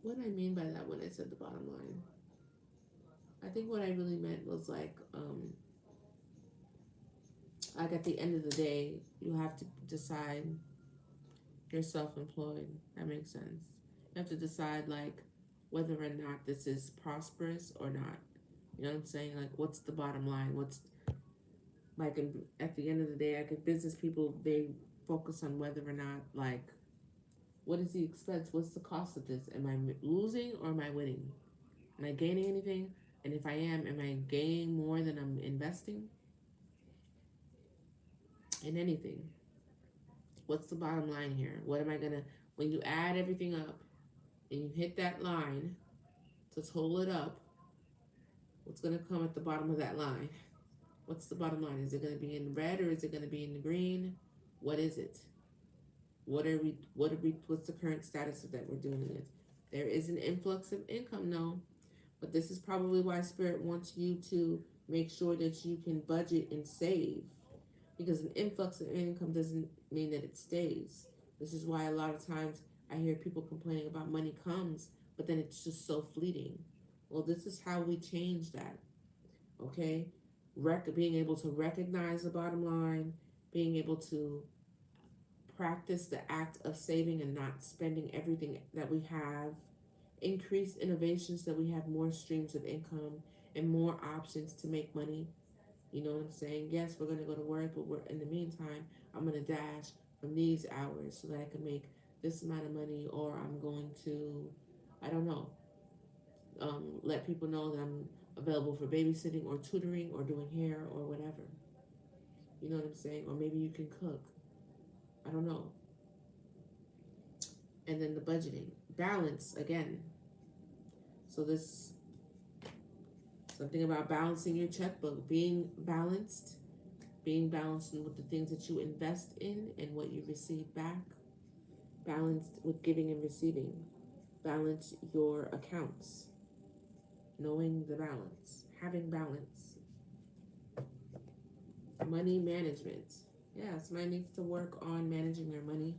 What do I mean by that when I said the bottom line? I think what I really meant was like at the end of the day, you have to decide you're self-employed. That makes sense. You have to decide like whether or not this is prosperous or not. You know what I'm saying? Like, what's the bottom line? Like at the end of the day, like if business people, they focus on whether or not, like, what is the expense? What's the cost of this? Am I losing or am I winning? Am I gaining anything? And if I am I gaining more than I'm investing in anything? What's the bottom line here? What am I gonna, when you add everything up and you hit that line to total it up, what's gonna come at the bottom of that line? What's the bottom line? Is it gonna be in red or is it gonna be in the green? What is it? What's the current status of that we're doing it? There is an influx of income, no, but this is probably why Spirit wants you to make sure that you can budget and save, because an influx of income doesn't mean that it stays. This is why a lot of times I hear people complaining about money comes, but then it's just so fleeting. Well, this is how we change that, okay? Being able to recognize the bottom line, being able to practice the act of saving and not spending everything that we have, increase innovations that we have more streams of income and more options to make money. You know what I'm saying? Yes, we're going to go to work, but we're, in the meantime, I'm going to dash from these hours so that I can make this amount of money, or I'm going to, I don't know, let people know that I'm available for babysitting or tutoring or doing hair or whatever. You know what I'm saying? Or maybe you can cook. I don't know. And then the budgeting. Balance again. So this, something about balancing your checkbook, being balanced with the things that you invest in and what you receive back, balanced with giving and receiving, balance your accounts, knowing the balance, having balance, money management. Yeah, somebody needs to work on managing their money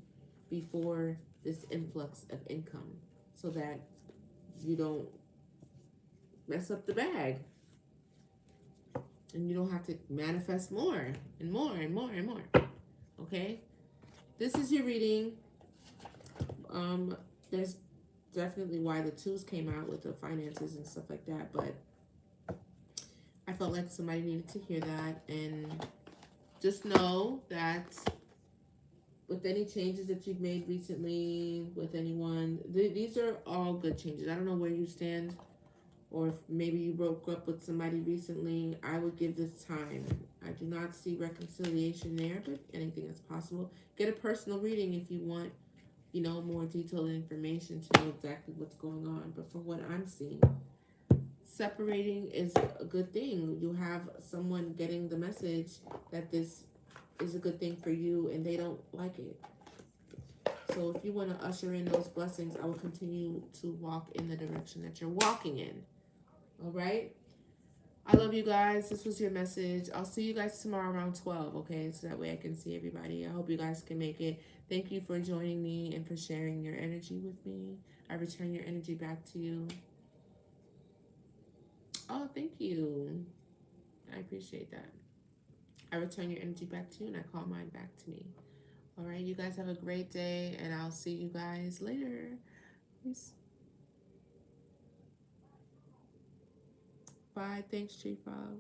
before this influx of income so that you don't mess up the bag and you don't have to manifest more and more and more and more. Okay? This is your reading. There's definitely why the twos came out with the finances and stuff like that, but I felt like somebody needed to hear that. And just know that with any changes that you've made recently with anyone, these are all good changes. I don't know where you stand, or if maybe you broke up with somebody recently. I would give this time. I do not see reconciliation there, but anything is possible. Get a personal reading if you want, you know, more detailed information to know exactly what's going on. But from what I'm seeing, separating is a good thing. You have someone getting the message that this is a good thing for you and they don't like it. So if you want to usher in those blessings, I will continue to walk in the direction that you're walking in. All right? I love you guys. This was your message. I'll see you guys tomorrow around 12, okay? So that way I can see everybody. I hope you guys can make it. Thank you for joining me and for sharing your energy with me. I return your energy back to you. Oh, thank you. I appreciate that. I return your energy back to you and I call mine back to me. All right, you guys have a great day and I'll see you guys later. Peace. Bye. Thanks, Chief Bob.